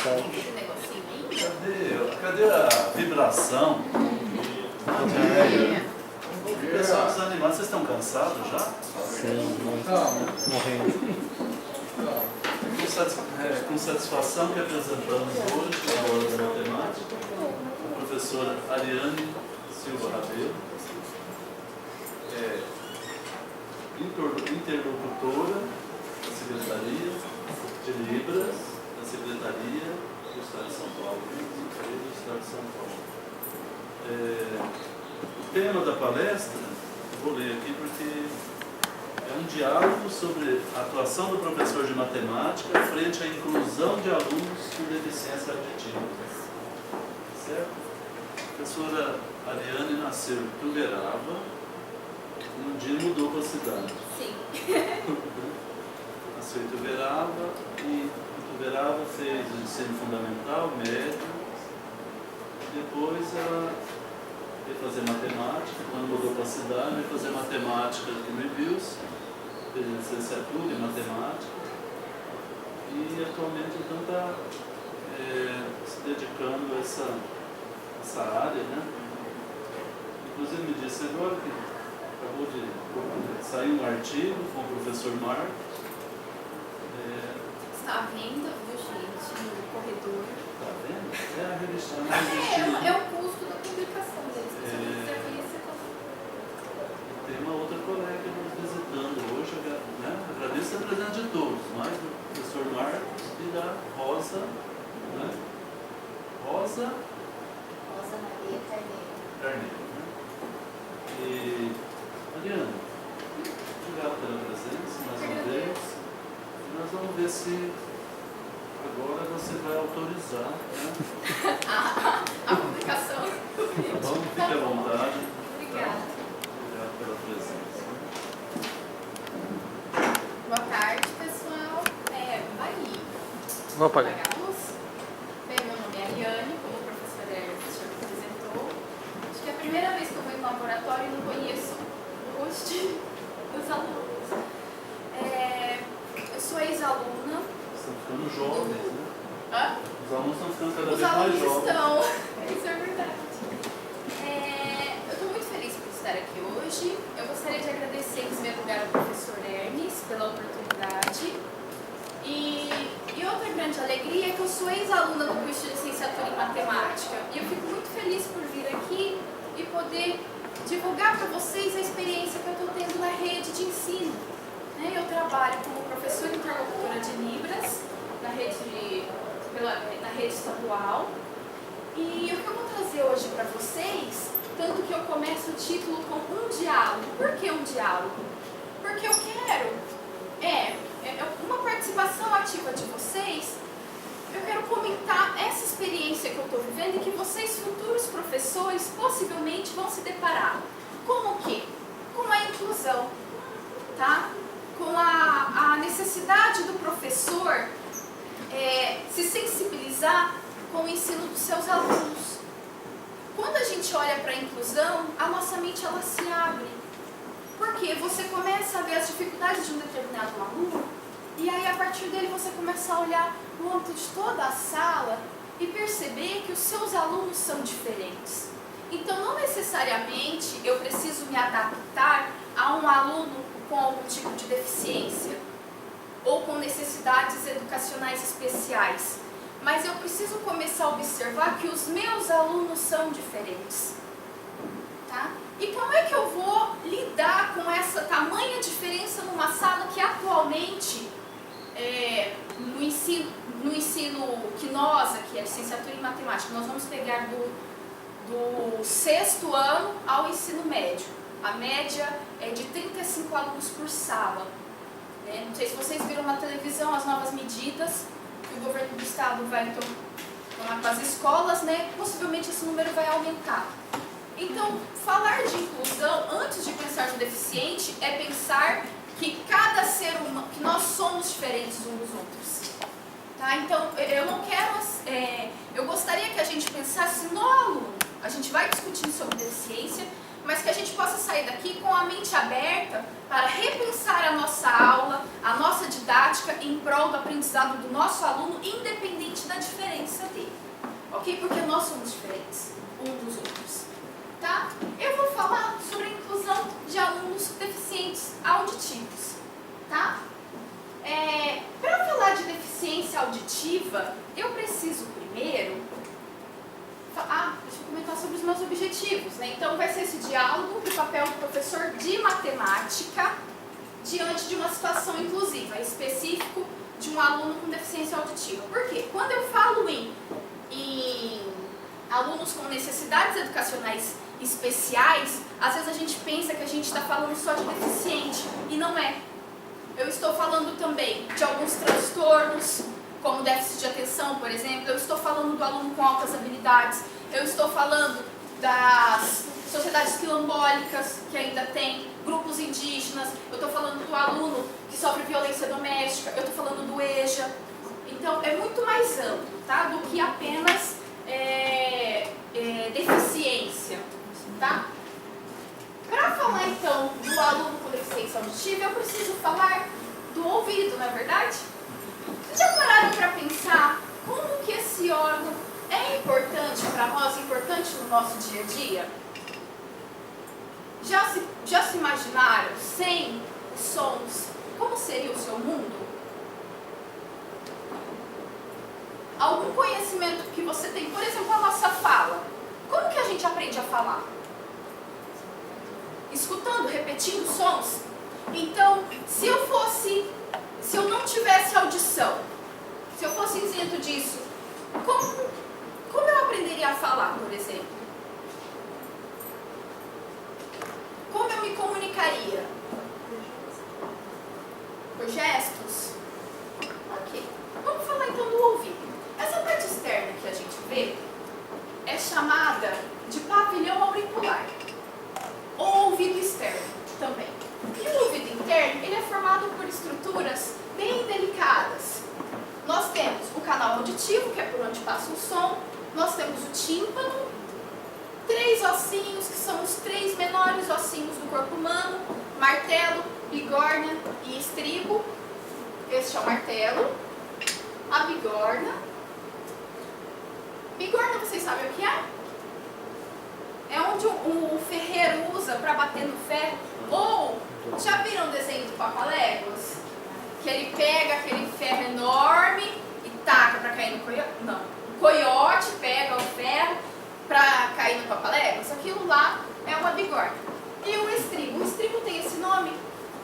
Esse negocinho aí. Cadê a vibração? Pessoal desanimado, vocês estão cansados já? Sim, morrendo. Com satisfação que apresentamos hoje, na aula da matemática, a professora Ariane Silva Rabelo, interlocutora da Secretaria de Libras, da Secretaria do Estado de São Paulo, do Estado de São Paulo. O tema da palestra, vou ler aqui porque é um diálogo sobre a atuação do professor de matemática frente à inclusão de alunos com deficiência auditiva. Certo? A professora Ariane nasceu em Ituverava e um dia mudou para a cidade. Sim. Nasceu em Ituverava e Ituverava fez o ensino fundamental, médio, e depois ela veio fazer matemática. Quando mudou para a cidade, veio fazer matemática aqui no IBIUS, fez licenciatura em matemática e atualmente então está se dedicando a essa área, né? Inclusive me disse agora que acabou de sair um artigo com o professor Marcos. Está vendo, viu, gente, no corredor. Está vendo? É a revista. É o custo da publicação deles. Tem uma outra colega nos visitando hoje, né? Agradeço a presença de todos, mas do professor Marcos e da Rosa, né? Rosa Maria Carneiro, né? E Mariana, obrigado pela presença mais uma vez. E nós vamos ver se agora você vai autorizar, né? a publicação. Tá bom? Fique à vontade. Obrigada. Obrigado pela presença. Boa tarde, pessoal. Vai. Vou apagar. A luz. Bem, meu nome é Ariane, como o professor Hermes já me apresentou. Acho que é a primeira vez que eu vou no laboratório e não conheço o rosto dos alunos. Eu sou ex-aluna. Estão ficando jovens, né? Hã? Os alunos estão ficando cada Os vez mais alunos jovens. estão. Isso é verdade. Eu estou muito feliz por estar aqui hoje. Eu gostaria de agradecer, em primeiro lugar, ao professor Hermes pela oportunidade. E outra grande alegria é que eu sou ex-aluna do curso de licenciatura em matemática. E eu fico muito feliz por vir aqui e poder divulgar para vocês a experiência que eu estou tendo na rede de ensino. Eu trabalho como professora interlocutora de Libras na rede estadual. E o que eu vou trazer hoje para vocês, tanto que eu começo o título com um diálogo. Por que um diálogo? Porque eu quero uma participação ativa de vocês. Eu quero comentar essa experiência que eu estou vivendo e que vocês, futuros professores, possivelmente vão se deparar. Com o quê? Com a inclusão, tá? Com a necessidade do professor se sensibilizar com o ensino dos seus alunos. Quando a gente olha para a inclusão, a nossa mente ela se abre. Porque você começa a ver as dificuldades de um determinado aluno e aí a partir dele você começa a olhar no âmbito de toda a sala e perceber que os seus alunos são diferentes. Então não necessariamente eu preciso me adaptar a um aluno com algum tipo de deficiência ou com necessidades educacionais especiais. Mas eu preciso começar a observar que os meus alunos são diferentes. Tá? E como é que eu vou lidar com essa tamanha diferença numa sala que atualmente, no ensino que nós aqui, a licenciatura em matemática, nós vamos pegar do 6º ano ao ensino médio. A média é de 35 alunos por sala. Não sei se vocês viram na televisão as novas medidas que o governo do estado vai tomar com as escolas, possivelmente esse número vai aumentar. Então, falar de inclusão, antes de pensar no deficiente, é pensar que cada ser humano, que nós somos diferentes uns dos outros. Tá? Então, eu gostaria que a gente pensasse no aluno. A gente vai discutindo sobre deficiência, mas que a gente possa sair daqui com a mente aberta para repensar a nossa aula, a nossa didática em prol do aprendizado do nosso aluno, independente da diferença dele, ok? Porque nós somos diferentes uns dos outros, tá? Eu vou falar sobre a inclusão de alunos deficientes auditivos, tá? Para falar de deficiência auditiva, eu preciso primeiro deixa eu comentar sobre os meus objetivos, né? Então vai ser esse diálogo do papel do professor de matemática diante de uma situação inclusiva, específico de um aluno com deficiência auditiva. Por quê? Quando eu falo em alunos com necessidades educacionais especiais, às vezes a gente pensa que a gente está falando só de deficiente, e não é. Eu estou falando também de alguns transtornos, como déficit de atenção, por exemplo. Eu estou falando do aluno com altas habilidades. Eu estou falando das sociedades quilambólicas, que ainda tem grupos indígenas. Eu estou falando do aluno que sofre violência doméstica. Eu estou falando do EJA. Então, é muito mais amplo, tá? Do que apenas deficiência, tá? Para falar, então, do aluno com deficiência auditiva, eu preciso falar do ouvido, não é verdade? Vocês já pararam para pensar como que esse órgão é importante para nós, importante no nosso dia a dia? Já se imaginaram, sem os sons, como seria o seu mundo? Algum conhecimento que você tem, por exemplo, a nossa fala. Como que a gente aprende a falar? Escutando, repetindo sons. Então, se eu não tivesse audição, se eu fosse isento disso, como eu aprenderia a falar, por exemplo? Como eu me comunicaria? Por gestos? Ok. Vamos falar então do ouvido. Essa parte externa que a gente vê é chamada de pavilhão auricular, ou ouvido externo também. E o ouvido interno, ele é formado por estruturas bem delicadas. Nós temos o canal auditivo, que é por onde passa o som. Nós temos o tímpano, 3 ossinhos, que são os 3 menores ossinhos do corpo humano: martelo, bigorna e estribo. Este é o martelo. A bigorna. Bigorna, vocês sabem o que é? É onde o ferreiro usa para bater no ferro. Ou, já viram o desenho do Papaléguas? Que ele pega aquele ferro enorme e taca para cair no coiote. Não, o coiote pega o ferro para cair no Papaléguas. Aquilo lá é uma bigorna. E o estribo? O estribo tem esse nome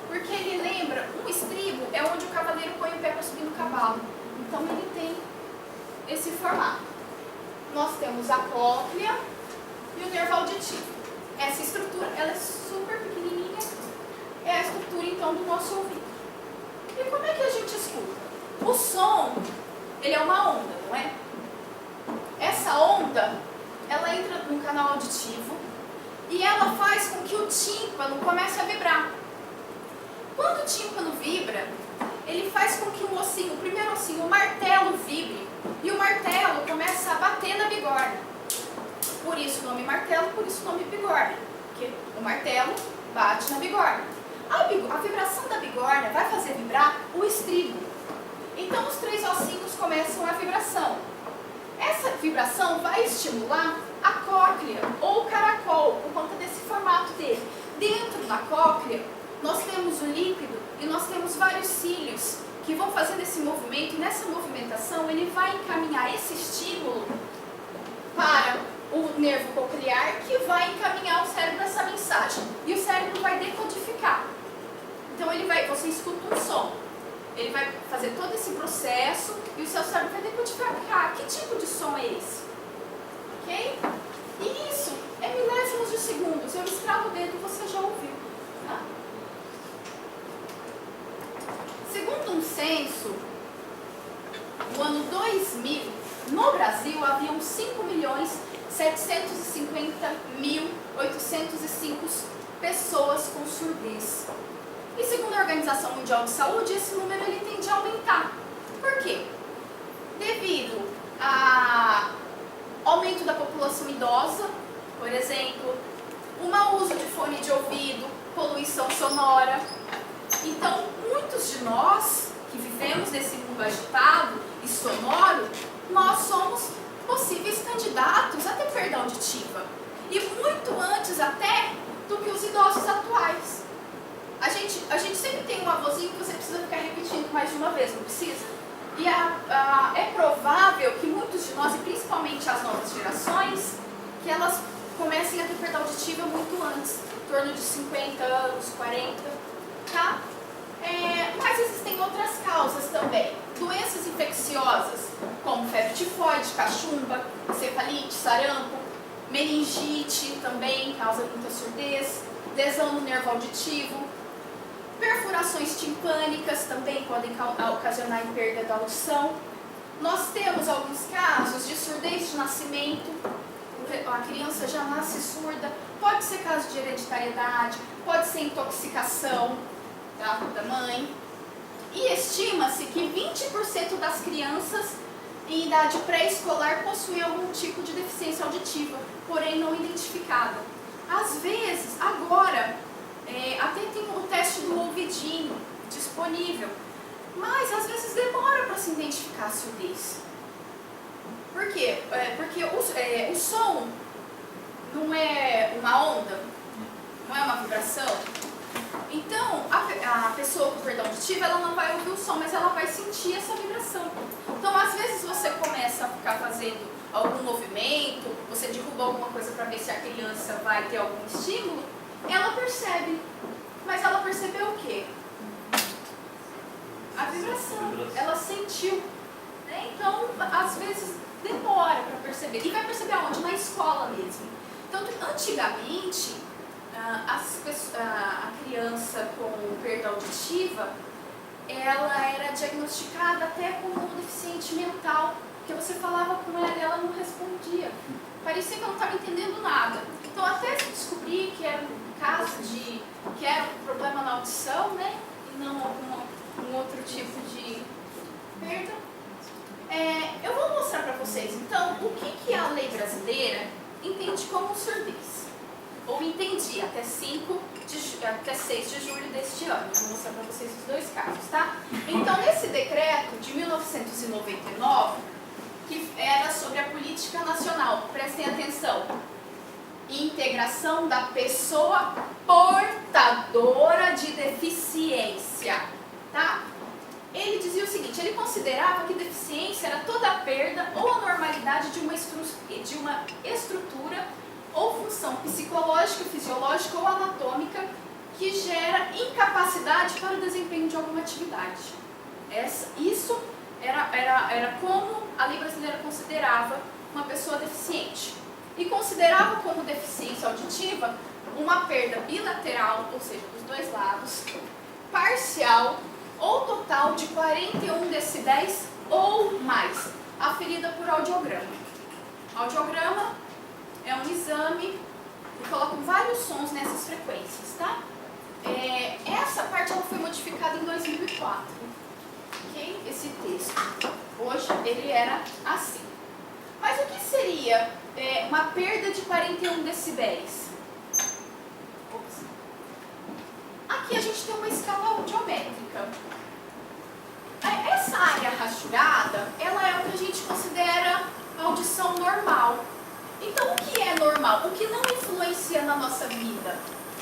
porque ele lembra, um estribo é onde o cavaleiro põe o pé para subir no cavalo. Então ele tem esse formato. Nós temos a cóclea e o nervo auditivo. Essa estrutura, ela é super pequenininha, é a estrutura então do nosso ouvido. E como é que a gente escuta? O som, ele é uma onda, não é? Essa onda, ela entra no canal auditivo e ela faz com que o tímpano comece a vibrar. Quando o tímpano vibra, ele faz com que o primeiro ossinho, o martelo, vibre, e o martelo começa a bater na bigorna. Por isso o nome martelo, por isso o nome bigorna, porque o martelo bate na bigorna. A vibração da bigorna vai fazer vibrar o estribo. Então os 3 ossinhos começam a vibração. Essa vibração vai estimular a cóclea ou o caracol, por conta desse formato dele. Dentro da cóclea, nós temos o líquido e nós temos vários cílios que vão fazendo esse movimento, e nessa movimentação ele vai encaminhar esse estímulo para o nervo coclear, que vai encaminhar ao cérebro essa mensagem. E o cérebro vai decodificar. Então você escuta um som, ele vai fazer todo esse processo e o seu cérebro vai decodificar que tipo de som é esse. Ok? E isso é milésimos de segundos. Eu estralo o dedo e você já ouviu. Tá? Segundo um censo, no ano 2000, no Brasil haviam 5.750.805 pessoas com surdez. E segundo a Organização Mundial de Saúde, esse número ele tende a aumentar. Por quê? Devido ao aumento da população idosa, por exemplo, o mau uso fone de ouvido, poluição sonora. Então, muitos de nós que vivemos nesse mundo agitado e sonoro, nós somos possíveis candidatos a ter perda auditiva. E muito antes até do que os idosos atuais. A gente sempre tem um avôzinho que você precisa ficar repetindo mais de uma vez, não precisa? E é provável que muitos de nós, e principalmente as novas gerações, que elas comecem a ter perda auditiva muito antes, em torno de 50 anos, 40, tá? Mas existem outras causas também. Doenças infecciosas, como febre tifoide, cachumba, encefalite, sarampo, meningite também causa muita surdez, lesão no nervo auditivo, perfurações timpânicas também podem ocasionar perda da audição. Nós temos alguns casos de surdez de nascimento, a criança já nasce surda, pode ser caso de hereditariedade, pode ser intoxicação da mãe. E estima-se que 20% das crianças em idade pré-escolar possuem algum tipo de deficiência auditiva, porém não identificada. Às vezes, agora, até tem o teste do ouvidinho disponível, mas às vezes demora para se identificar a surdez. Por quê? Porque o som não é uma onda, não é uma vibração. Então, a pessoa com perda auditiva, ela não vai ouvir o som, mas ela vai sentir essa vibração. Então, às vezes você começa a ficar fazendo algum movimento, você derruba alguma coisa para ver se a criança vai ter algum estímulo, ela percebe. Mas ela percebeu o quê? A vibração. Ela sentiu. Né? Então, às vezes demora para perceber. E vai perceber aonde? Na escola mesmo. Então, antigamente, a criança com perda auditiva, ela era diagnosticada até como deficiente mental, porque você falava com ela e ela não respondia. Parecia que ela não estava entendendo nada. Então, até se descobrir que era um caso que era um problema na audição, né, e não um outro tipo de perda. Eu vou mostrar para vocês, então, o que a lei brasileira entende como surdez. Ou entendi até 6 de julho deste ano. Vou mostrar para vocês os dois casos, tá? Então, nesse decreto de 1999, que era sobre a política nacional, prestem atenção, integração da pessoa portadora de deficiência, tá? Ele dizia o seguinte, ele considerava que deficiência era toda a perda ou anormalidade de uma estrutura ou função psicológica, fisiológica ou anatômica que gera incapacidade para o desempenho de alguma atividade. Isso era como a lei brasileira considerava uma pessoa deficiente. E considerava como deficiência auditiva uma perda bilateral, ou seja, dos dois lados, parcial ou total de 41 decibéis ou mais, aferida por audiograma. Audiograma é um exame que coloca vários sons nessas frequências, tá? Essa parte ela foi modificada em 2004, ok? Esse texto. Hoje ele era assim. Mas o que seria uma perda de 41 decibéis? Ops. Aqui a gente tem uma escala audiométrica. Essa área rachurada, ela é o que a gente considera audição normal. Então, o que é normal? O que não influencia na nossa vida?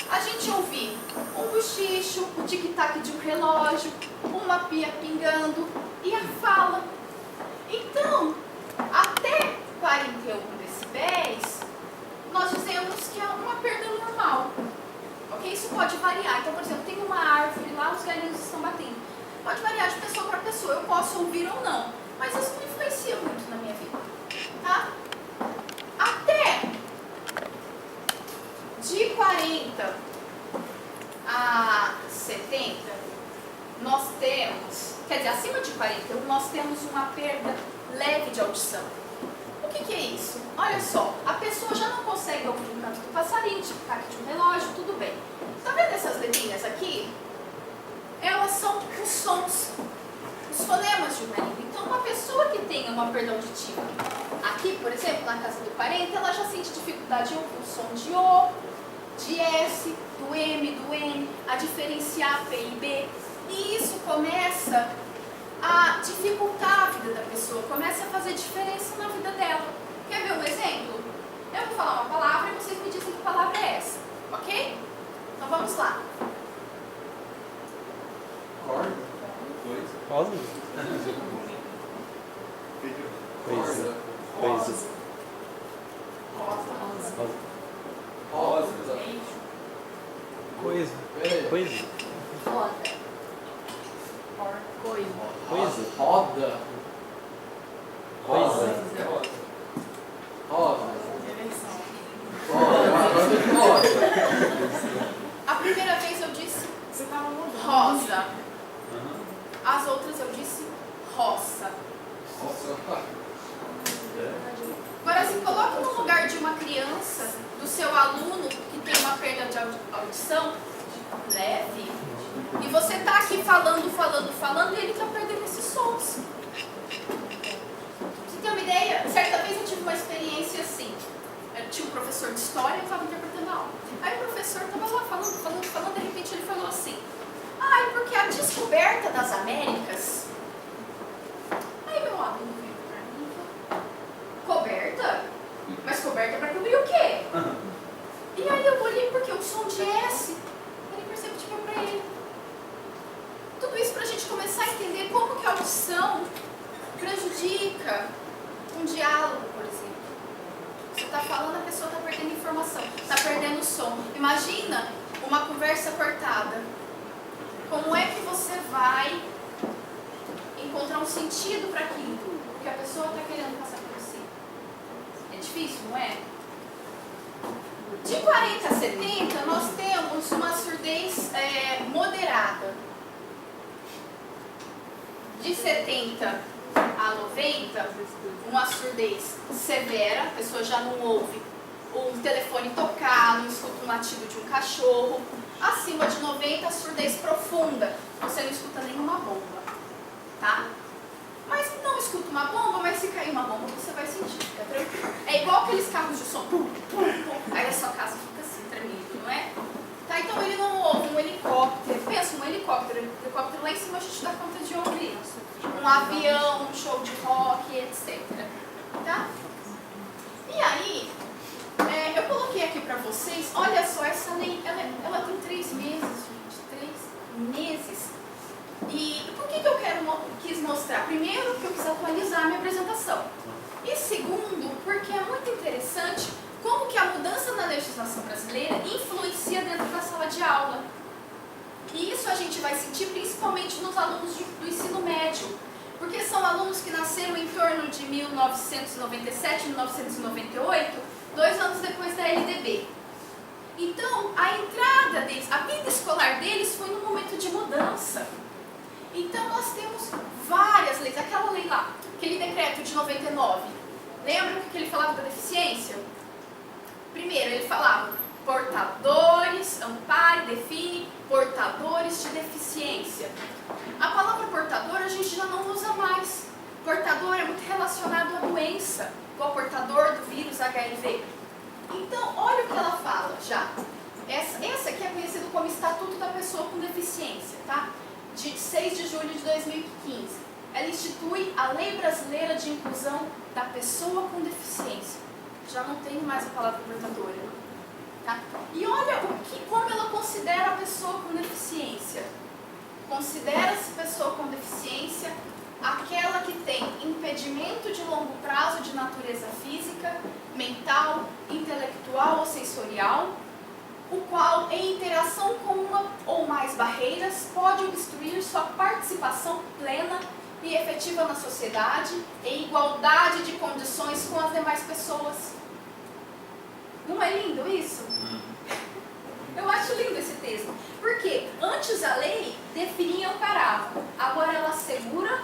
A gente ouvir um bochicho, o tic-tac de um relógio, uma pia pingando e a fala. Então, até 41 decibéis, nós dizemos que é uma perda normal. Ok? Isso pode variar. Então, por exemplo, tem uma árvore lá, os galinhos estão batendo. Pode variar de pessoa para pessoa. Eu posso ouvir ou não. Mas isso não influencia muito na minha vida. Tá? Até de 40 a 70, nós temos, quer dizer, acima de 41, nós temos uma perda leve de audição. O que é isso? Olha só, a pessoa já não consegue ouvir o canto do passarinho, tic-tac de um relógio, tudo bem. Tá vendo essas letrinhas aqui? Elas são os sons, os fonemas de uma língua. Então, uma pessoa que tenha uma perda auditiva, aqui, por exemplo, na casa do parente, ela já sente dificuldade em ouvir o som de O, de S, do M, do N, a diferenciar P e B. E isso começa a dificultar a vida da pessoa, começa a fazer diferença na vida dela. Quer ver um exemplo? Eu vou falar uma palavra e vocês me dizem que palavra é essa, ok? Então vamos lá. Corda. Rosa? Coisa. Coisa. Rosa. Coisa. Coisa. Roda. Coisa. Coisa. Roda. Coisa. Roda. A primeira vez eu disse rosa. As outras eu disse roça. Agora se coloque no lugar de uma criança, do seu aluno que tem uma perda de audição leve, e você está aqui falando, e ele está perdendo esses sons. Você tem uma ideia? Certa vez eu tive uma experiência assim. Eu tinha um professor de história e eu estava interpretando a aula. Aí o professor estava lá falando, de repente ele falou assim: é porque a descoberta das Américas. Aí meu aluno veio pra mim e falou: coberta? Mas coberta para cobrir o quê? E aí eu olhei porque o som de S era imperceptível para ele. Tudo isso para a gente começar a entender como que a audição prejudica um diálogo, por exemplo. Você está falando, a pessoa está perdendo informação, está perdendo som. Imagina uma conversa cortada. Como é que você vai encontrar um sentido para aquilo que a pessoa está querendo passar por você? É difícil, não é? De 40 a 70, nós temos uma surdez moderada. De 70 a 90, uma surdez severa, a pessoa já não ouve o telefone tocar, não escuta o latido de um cachorro. Acima de 90, a surdez profunda, você não escuta nenhuma bomba, tá? Mas não escuta uma bomba, mas se cair uma bomba você vai sentir, fica tranquilo. É igual aqueles carros de som, pum, pum, pum, aí a sua casa fica assim, tremendo, não é? Tá, então ele não ouve um helicóptero, pensa um helicóptero lá em cima a gente dá conta de ouvir. Um avião, um show de rock, etc. Tá? E aí, eu coloquei aqui pra vocês, olha só, essa lei, ela tem 3 meses, gente, 3 meses. E por que eu quis mostrar? Primeiro, porque eu quis atualizar a minha apresentação. E segundo, porque é muito interessante como que a mudança na legislação brasileira influencia dentro da sala de aula. E isso a gente vai sentir principalmente nos alunos do ensino médio, porque são alunos que nasceram em torno de 1997, 1998, 2 anos depois da LDB. Então, a entrada deles, a vida escolar deles foi num momento de mudança. Então, nós temos várias leis. Aquela lei lá, aquele decreto de 99, lembra que ele falava da deficiência? Primeiro, ele falava portadores, ampare, define portadores de deficiência. A palavra portador a gente já não usa mais. Portador é muito relacionado à doença, igual portador do vírus HIV. Então, olha o que ela fala já. Essa aqui é conhecida como Estatuto da Pessoa com Deficiência, tá? De 6 de julho de 2015. Ela institui a Lei Brasileira de Inclusão da Pessoa com Deficiência. Já não tem mais a palavra portadora. Tá? E olha como ela considera a pessoa com deficiência. Considera-se pessoa com deficiência aquela que tem impedimento de longo prazo de natureza física, mental, intelectual ou sensorial, o qual, em interação com uma ou mais barreiras, pode obstruir sua participação plena e efetiva na sociedade, em igualdade de condições com as demais pessoas. Não é lindo isso? Eu acho lindo esse texto. Porque antes a lei definia e amparava. Agora ela assegura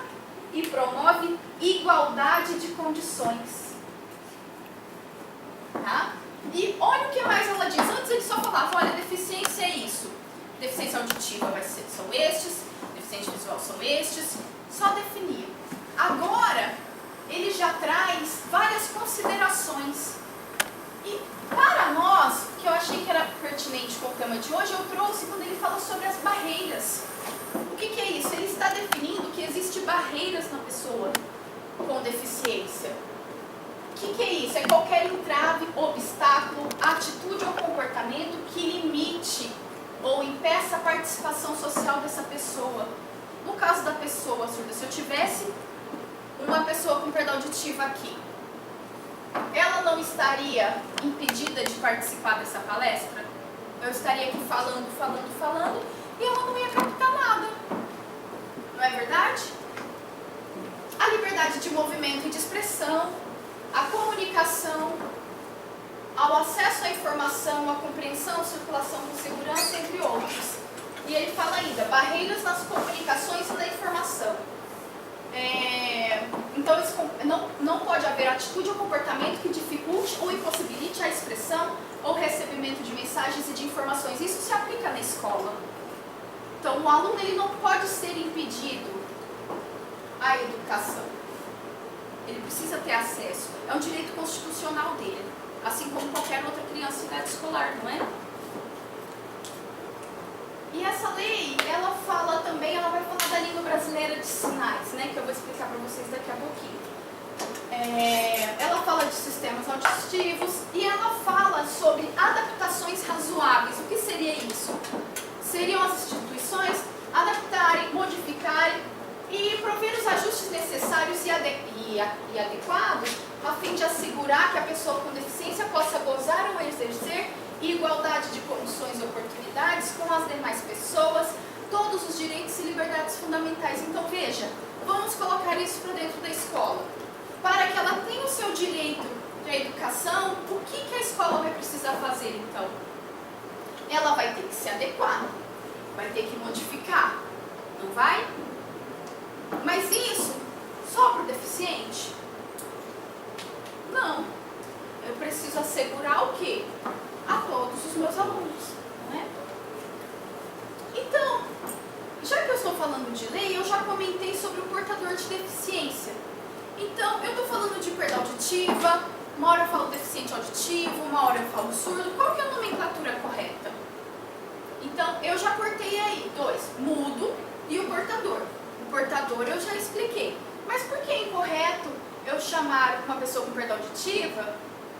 e promove igualdade de condições. Tá? E olha o que mais ela diz. Antes ele só falava, olha, deficiência é isso. Deficiência auditiva são estes, deficiente visual são estes. Só definia. Agora, ele já traz várias considerações. E para nós, que eu achei que era pertinente tema de hoje, eu trouxe quando ele fala sobre as barreiras. O que é isso? Ele está definindo que existem barreiras na pessoa com deficiência. O que é isso? É qualquer entrave, obstáculo, atitude ou comportamento que limite ou impeça a participação social dessa pessoa. No caso da pessoa surda, se eu tivesse uma pessoa com perda auditiva aqui, ela não estaria impedida de participar dessa palestra? Eu estaria aqui falando, e ela não ia captar nada. Não é verdade? A liberdade de movimento e de expressão, a comunicação, ao acesso à informação, a compreensão, circulação com segurança, entre outros. E ele fala ainda, barreiras nas comunicações e na informação. Então, não pode haver atitude ou comportamento que dificulte ou impossibilite a expressão ou recebimento de mensagens e de informações. Isso se aplica na escola. Então, o aluno ele não pode ser impedido à educação. Ele precisa ter acesso. É um direito constitucional dele, assim como qualquer outra criança em idade escolar, não é? E essa lei, ela fala também, ela vai falar da língua brasileira de sinais, né, que eu vou explicar para vocês daqui a pouquinho. Ela fala de sistemas auditivos e ela fala sobre adaptações razoáveis. O que seria isso? Seriam as instituições adaptarem, modificarem e prover os ajustes necessários e adequados a fim de assegurar que a pessoa com deficiência possa gozar ou exercer igualdade de condições e oportunidades com as demais pessoas, todos os direitos e liberdades fundamentais. Então veja, vamos colocar isso para dentro da escola. Para que ela tenha o seu direito de educação, o que a escola vai precisar fazer então? Ela vai ter que se adequar, vai ter que modificar, não vai? Mas isso só para o deficiente? Não. Eu preciso assegurar o quê? A todos os meus alunos, não é? Então, já que eu estou falando de lei, eu já comentei sobre o portador de deficiência. Então, eu estou falando de perda auditiva, uma hora eu falo deficiente auditivo, uma hora eu falo surdo. Qual que é a nomenclatura correta? Então, eu já cortei aí dois, mudo e o portador. O portador eu já expliquei. Mas por que é incorreto eu chamar uma pessoa com perda auditiva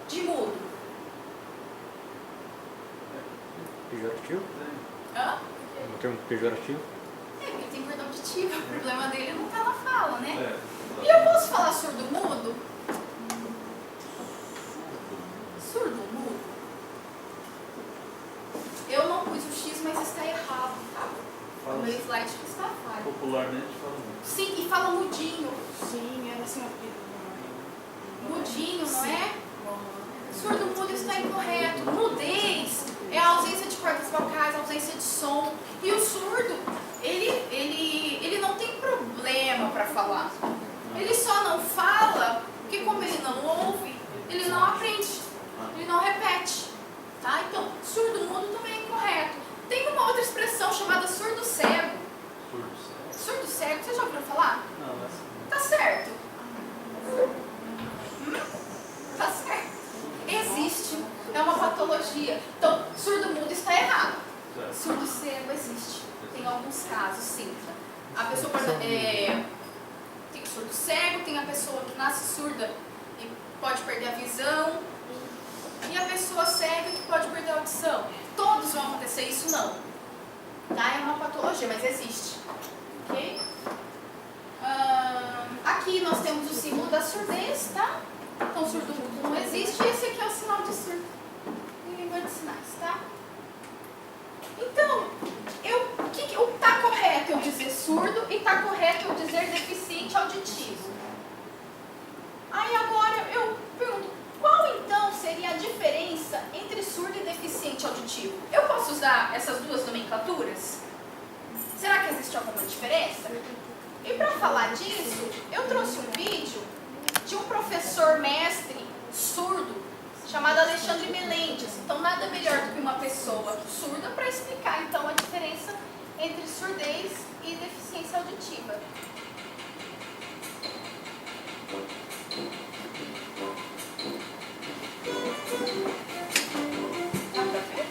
de mudo? Pejorativo? Hã? Um termo pejorativo? Ele tem perda auditiva, o problema dele não está na fala, né? E É, eu posso falar surdo-mudo? Surdo-mudo? Eu não pus o X, mas está errado, tá? fala O meu slide está falho. popularmente fala muito. Sim, e fala mudinho. Sim, era assim, Mudinho, não é? Surdo-mudo está incorreto. Mudez é a ausência de cordas vocais, a ausência de som. E o surdo, ele não tem problema para falar. Ele só não fala porque como ele não ouve, ele não aprende, ele não repete. Tá? Então, surdo-mudo também é incorreto. Tem uma outra expressão chamada surdo-cego. Surdo-cego, você já ouviu falar? Não, essa Tá certo. Tá certo. Existe. É uma patologia. Então, surdo-mudo está errado. não. Surdo-cego existe. Tem alguns casos, sim. A pessoa tem o surdo-cego, tem a pessoa que nasce surda e pode perder a visão, e a pessoa cega que pode perder a audição. Todos vão acontecer isso? Não. Tá? É uma patologia, mas existe. Ok? Aqui nós temos o símbolo da surdez, tá? Então, surdo-mudo não existe. E esse aqui é o sinal de surdo em língua de sinais, tá? Então, tá correto eu dizer surdo e tá correto eu dizer deficiente auditivo. Aí agora eu pergunto, qual então seria a diferença entre surdo e deficiente auditivo? Eu posso usar essas duas nomenclaturas? Será que existe alguma diferença? E para falar disso, eu trouxe um vídeo de um professor mestre surdo chamado Alexandre Menendez. Então, nada melhor do que uma pessoa surda para explicar, então, a diferença entre surdez e deficiência auditiva. Dá pra ver?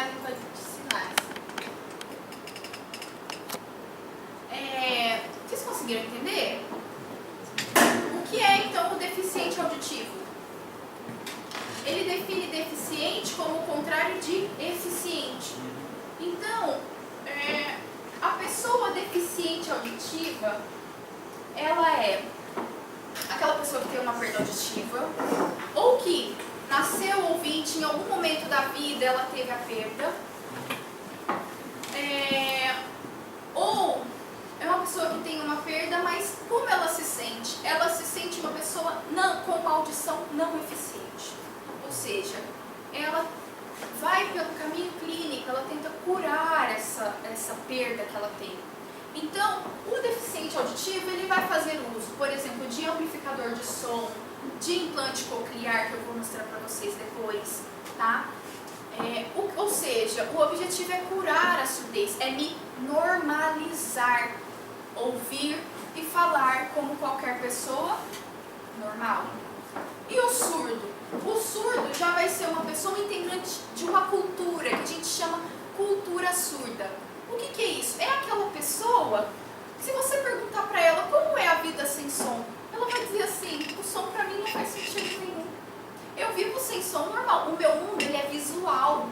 na língua de sinais. Vocês conseguiram entender? O que é, então, o deficiente auditivo? Ele define deficiente como o contrário de eficiente. Então, a pessoa deficiente auditiva, ela é aquela pessoa que tem uma perda auditiva, ou que nasceu ouvinte, em algum momento da vida ela teve a perda, ou é uma pessoa que tem uma perda, mas como ela se sente? Ela se sente uma pessoa com uma audição não eficiente. Ou seja, ela vai pelo caminho clínico, ela tenta curar essa perda que ela tem. Então, o deficiente auditivo, ele vai fazer uso, por exemplo, de amplificador de som, de implante coclear, que eu vou mostrar para vocês depois, tá? Ou seja, o objetivo é curar a surdez, é me normalizar, ouvir e falar como qualquer pessoa normal. E o surdo? O surdo já vai ser uma pessoa integrante de uma cultura que a gente chama cultura surda. O que é isso? É aquela pessoa, se você perguntar para ela como é a vida sem som, ela vai dizer assim, o som para mim não faz sentido nenhum. Eu vivo sem som normal, o meu mundo ele é visual.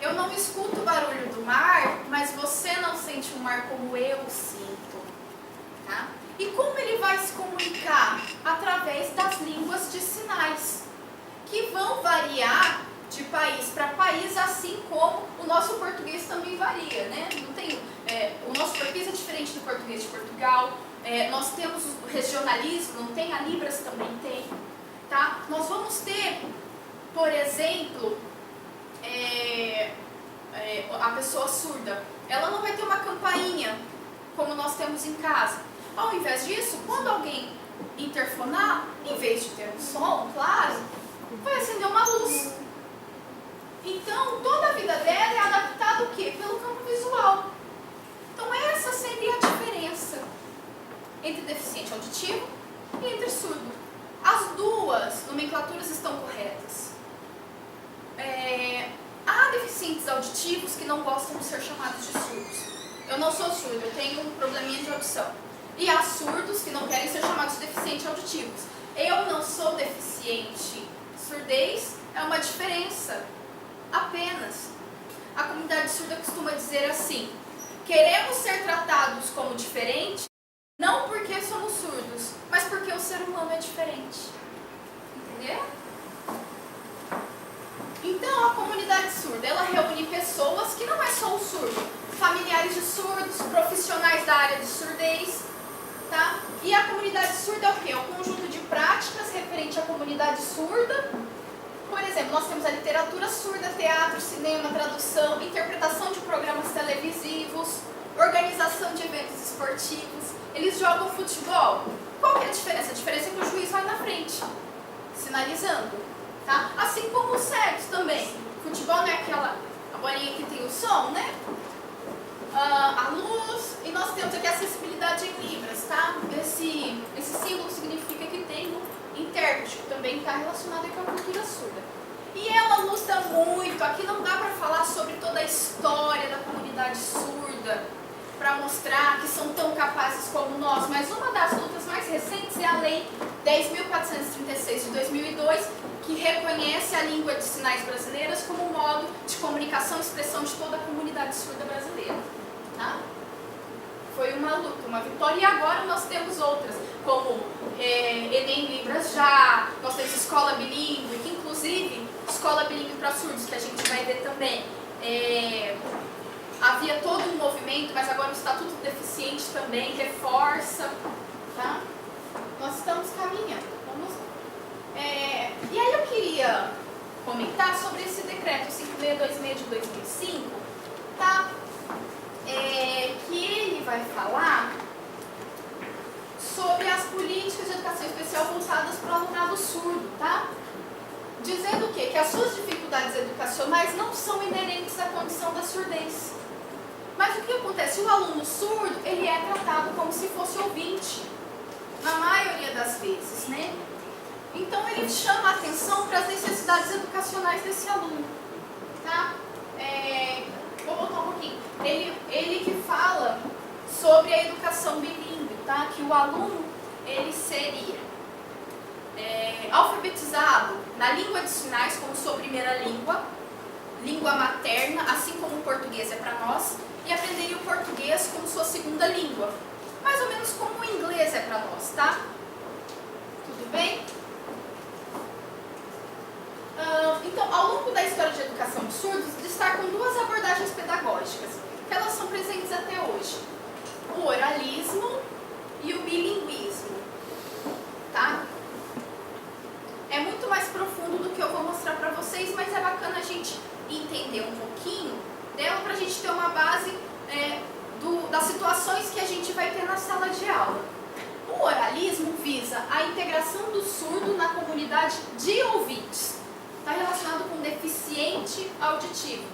Eu não escuto o barulho do mar, mas você não sente o mar como eu sinto. Tá? E como ele vai se comunicar? Através das línguas de sinais, que vão variar de país para país, assim como o nosso português também varia, né? Não tem, o nosso português é diferente do português de Portugal, nós temos o regionalismo, não tem? A Libras também tem, tá? Nós vamos ter, por exemplo, a pessoa surda, ela não vai ter uma campainha como nós temos em casa. Ao invés disso, quando alguém interfonar, em vez de ter um som, claro, vai acender uma luz. Então, toda a vida dela é adaptada o quê? Pelo campo visual. Então, essa seria a diferença entre deficiente auditivo e entre surdo. As duas nomenclaturas estão corretas. Há deficientes auditivos que não gostam de ser chamados de surdos. Eu não sou surdo, eu tenho um probleminha de audição. E há surdos que não querem ser chamados de deficientes auditivos. Eu não sou deficiente. Surdez é uma diferença. Apenas. A comunidade surda costuma dizer assim: queremos ser tratados como diferentes, não porque somos surdos, mas porque o ser humano é diferente. Entendeu? Então, a comunidade surda, ela reúne pessoas que não é só o surdo, familiares de surdos, profissionais da área de surdez, tá? E a comunidade surda é o quê? É um conjunto de práticas referente à comunidade surda. Por exemplo, nós temos a literatura surda, teatro, cinema, tradução, interpretação de programas televisivos, organização de eventos esportivos. Eles jogam futebol. Qual que é a diferença? A diferença é que o juiz vai na frente, sinalizando. Tá? Assim como os cegos também. Futebol não é aquela a bolinha que tem o som, né? A luz, e nós temos aqui a acessibilidade em libras, tá? Esse símbolo significa que tem um intérprete, que também está relacionado com a cultura surda. E ela luta muito, aqui não dá para falar sobre toda a história da comunidade surda, para mostrar que são tão capazes como nós, mas uma das lutas mais recentes é a Lei 10.436 de 2002, que reconhece a língua de sinais brasileiras como modo de comunicação e expressão de toda a comunidade surda brasileira. Tá? Foi uma luta, uma vitória, e agora nós temos outras, como Enem Libras Já, nós temos Escola Bilíngue, que inclusive, Escola Bilíngue para surdos, que a gente vai ver também, havia todo um movimento, mas agora o Estatuto do Deficiente também reforça, tá? Nós estamos caminhando, e aí eu queria comentar sobre esse decreto 5626 de 2005, tá? Que ele vai falar sobre as políticas de educação especial voltadas para o alunado surdo, tá? Dizendo o quê? Que as suas dificuldades educacionais não são inerentes à condição da surdez. Mas o que acontece? O aluno surdo, ele é tratado como se fosse ouvinte, na maioria das vezes, né? Então ele chama a atenção para as necessidades educacionais desse aluno, tá? ele que fala sobre a educação bilíngue, tá? Que o aluno, ele seria alfabetizado na língua de sinais como sua primeira língua, língua materna, assim como o português é para nós, e aprenderia o português como sua segunda língua, mais ou menos como o inglês é para nós, tá? Tudo bem? Então, ao longo da história de educação de surdos, destacam duas abordagens pedagógicas, que elas são presentes até hoje: o oralismo e o bilinguismo, tá? É muito mais profundo do que eu vou mostrar para vocês, mas é bacana a gente entender um pouquinho dela para a gente ter uma base das situações que a gente vai ter na sala de aula. O oralismo visa a integração do surdo na comunidade de ouvintes. Está relacionado com deficiente auditivo,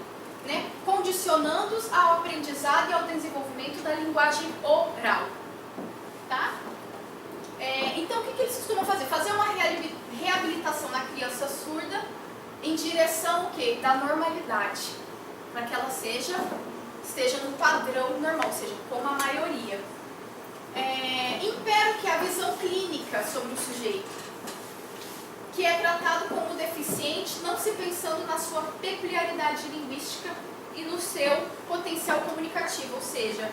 né? Condicionando-os ao aprendizado e ao desenvolvimento da linguagem oral. Tá? Então, o que eles costumam fazer? Fazer uma reabilitação na criança surda em direção ao quê? Da normalidade, para que ela esteja no padrão normal, ou seja, como a maioria. Impera que a visão clínica sobre o sujeito, que é tratado como deficiente, não se pensando na sua peculiaridade linguística e no seu potencial comunicativo, ou seja,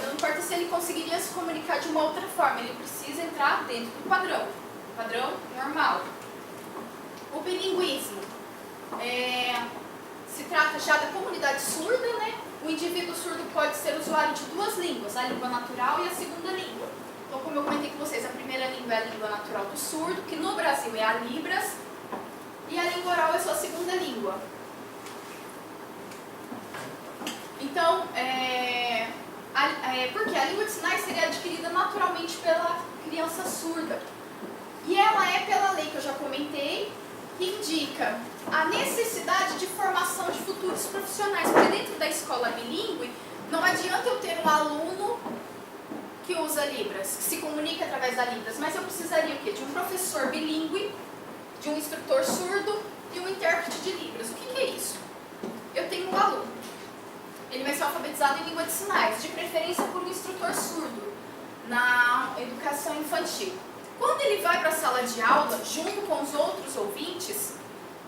não importa se ele conseguiria se comunicar de uma outra forma, ele precisa entrar dentro do padrão normal. O bilinguismo se trata já da comunidade surda, né? O indivíduo surdo pode ser usuário de duas línguas, a língua natural e a segunda língua. Então, como eu comentei com vocês, a primeira língua é a língua natural do surdo, que no Brasil é a Libras, e a língua oral é a sua segunda língua. Então, porque a língua de sinais seria adquirida naturalmente pela criança surda. E ela é pela lei que eu já comentei, que indica a necessidade de formação de futuros profissionais. Porque dentro da escola bilíngue, não adianta eu ter um aluno que usa Libras, que se comunica através da Libras, mas eu precisaria o quê? De um professor bilíngue, de um instrutor surdo e um intérprete de Libras. O que é isso? Eu tenho um aluno, ele vai ser alfabetizado em língua de sinais, de preferência por um instrutor surdo, na educação infantil. Quando ele vai para a sala de aula, junto com os outros ouvintes,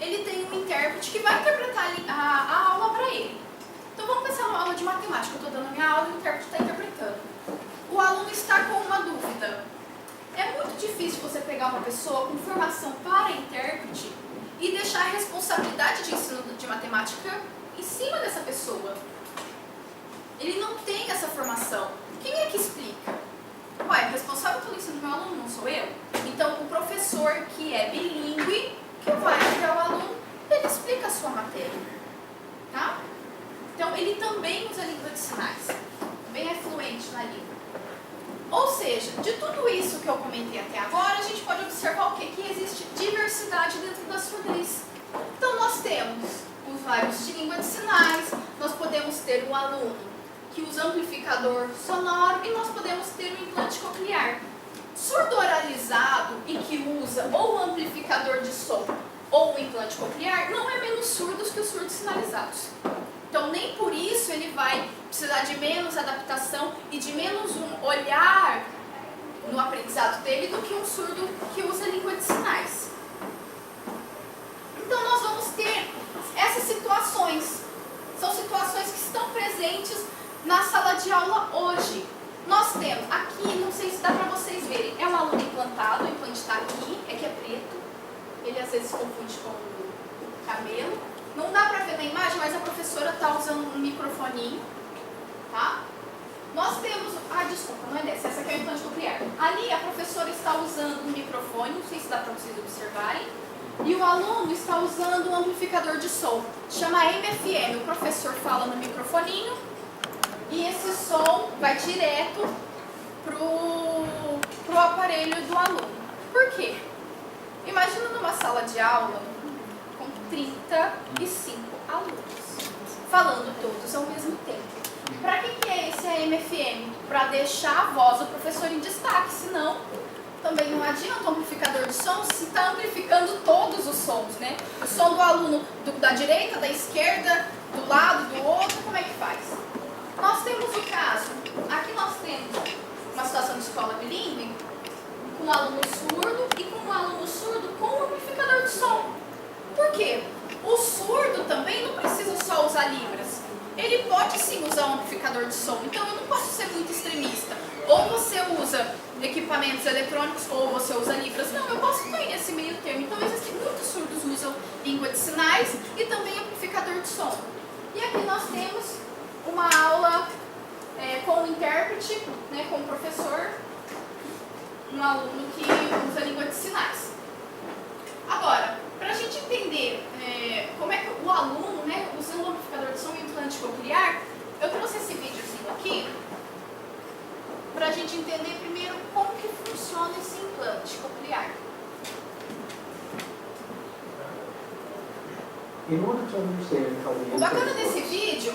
ele tem um intérprete que vai interpretar a aula para ele. Então vamos pensar numa aula de matemática, eu estou dando a minha aula e o intérprete está interpretando. O aluno está com uma dúvida. É muito difícil você pegar uma pessoa com formação para intérprete e deixar a responsabilidade de ensino de matemática em cima dessa pessoa. Ele não tem essa formação. Quem é que explica? Ué, o responsável pelo ensino do meu aluno não sou eu? Então, o professor que é bilíngue, que vai até o aluno, ele explica a sua matéria. Tá? Então, ele também usa a língua de sinais. Também é fluente na língua. Ou seja, de tudo isso que eu comentei até agora, a gente pode observar o quê? Que existe diversidade dentro da surdez. Então, nós temos usuários de língua de sinais, nós podemos ter um aluno que usa amplificador sonoro e nós podemos ter um implante coclear. Surdo oralizado e que usa ou amplificador de som ou um implante coclear não é menos surdos que os surdos sinalizados. Então, nem por isso ele vai precisar de menos adaptação e de menos um olhar no aprendizado dele do que um surdo que usa a língua de sinais. Então, nós vamos ter essas situações. São situações que estão presentes na sala de aula hoje. Nós temos aqui, não sei se dá para vocês verem, é um aluno implantado, o implante está aqui, é que é preto. Ele às vezes confunde com o cabelo. Não dá para ver na imagem, mas a professora está usando um microfoninho, tá? Nós temos... desculpa, não é dessa. Essa aqui é o implante coclear. Ali a professora está usando um microfone, não sei se dá para vocês observarem. E o aluno está usando um amplificador de som. Chama MFM. O professor fala no microfoninho e esse som vai direto pro aparelho do aluno. Por quê? Imagina numa sala de aula com 35 alunos, falando todos ao mesmo tempo. Para que é esse AMFM? Para deixar a voz do professor em destaque, senão também não adianta o amplificador de som se está amplificando todos os sons, né? O som do aluno da direita, da esquerda, do lado, do outro, como é que faz? nós temos o caso, aqui nós temos uma situação de escola bilíngue, com um aluno surdo e com um aluno surdo com um amplificador de som. Por quê? O surdo também não precisa só usar Libras. Ele pode sim usar um amplificador de som, então eu não posso ser muito extremista. Ou você usa equipamentos eletrônicos ou você usa Libras. Não, eu posso ter esse meio termo. Então existem muitos surdos que usam língua de sinais e também amplificador de som. E aqui nós temos uma aula com o intérprete, né, com o professor, um aluno que usa língua de sinais. Agora, para a gente entender como é que o aluno, né, usando o amplificador de som e implante coclear, eu trouxe esse videozinho aqui para a gente entender primeiro como que funciona esse implante coclear. O bacana desse vídeo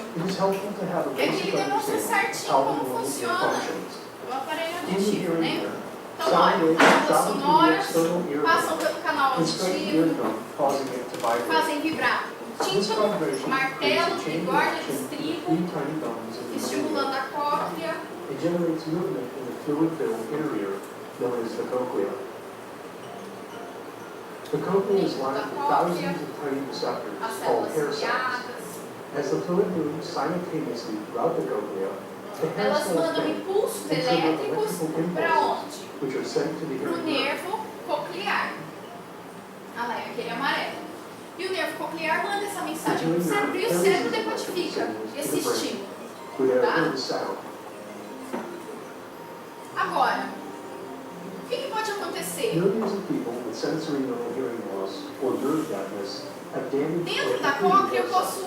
é que ele demonstra certinho como funciona o aparelho auditivo, né? Então, olha, as ondas sonoras passam pelo canal auditivo, fazem vibrar tímpano, martelo, bigorna, estribo, estimulando a cóclea. It generates movement in the fluid-filled inner ear, known as the cochlea. The cochlea is lined with thousands of tiny receptors called hair cells. As the fluid moves simultaneously throughout the cochlea, the hair Elas cells mandam bend impulsos and trigger elétricos electrical para impulses, onde? which are sent to the Para o hearing nerve. nervo coclear. Ah lá, é aquele amarelo. E o nervo coclear manda essa mensagem para o cérebro e o cérebro decodifica esse estímulo. Tá? Agora, o que pode acontecer? Millions of people with sensory neural hearing loss or nerve deafness have damage Dentro da cóclea eu posso...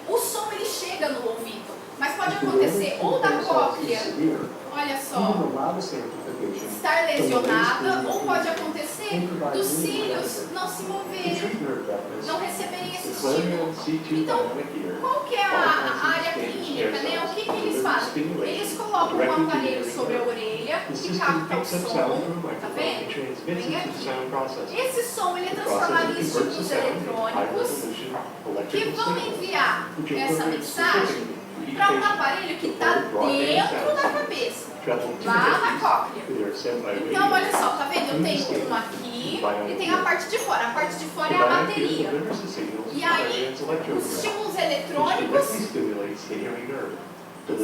o som ele chega no ouvido, mas pode acontecer ou da cóclea, olha só, estar lesionada, ou pode acontecer dos cílios não se moverem, não receberem esse estímulo. Então, qual que é a área clínica, né? O que eles fazem? Eles colocam um aparelho sobre a orelha que capta o som, tá vendo? Vem aqui. Esse som ele é transformado em estímulos eletrônicos que vão enviar essa mensagem para um aparelho que está dentro da cabeça, lá na cóclea. Então, olha só, tá vendo? Eu tenho uma aqui e tem a parte de fora. A parte de fora é a bateria. E aí, os estímulos eletrônicos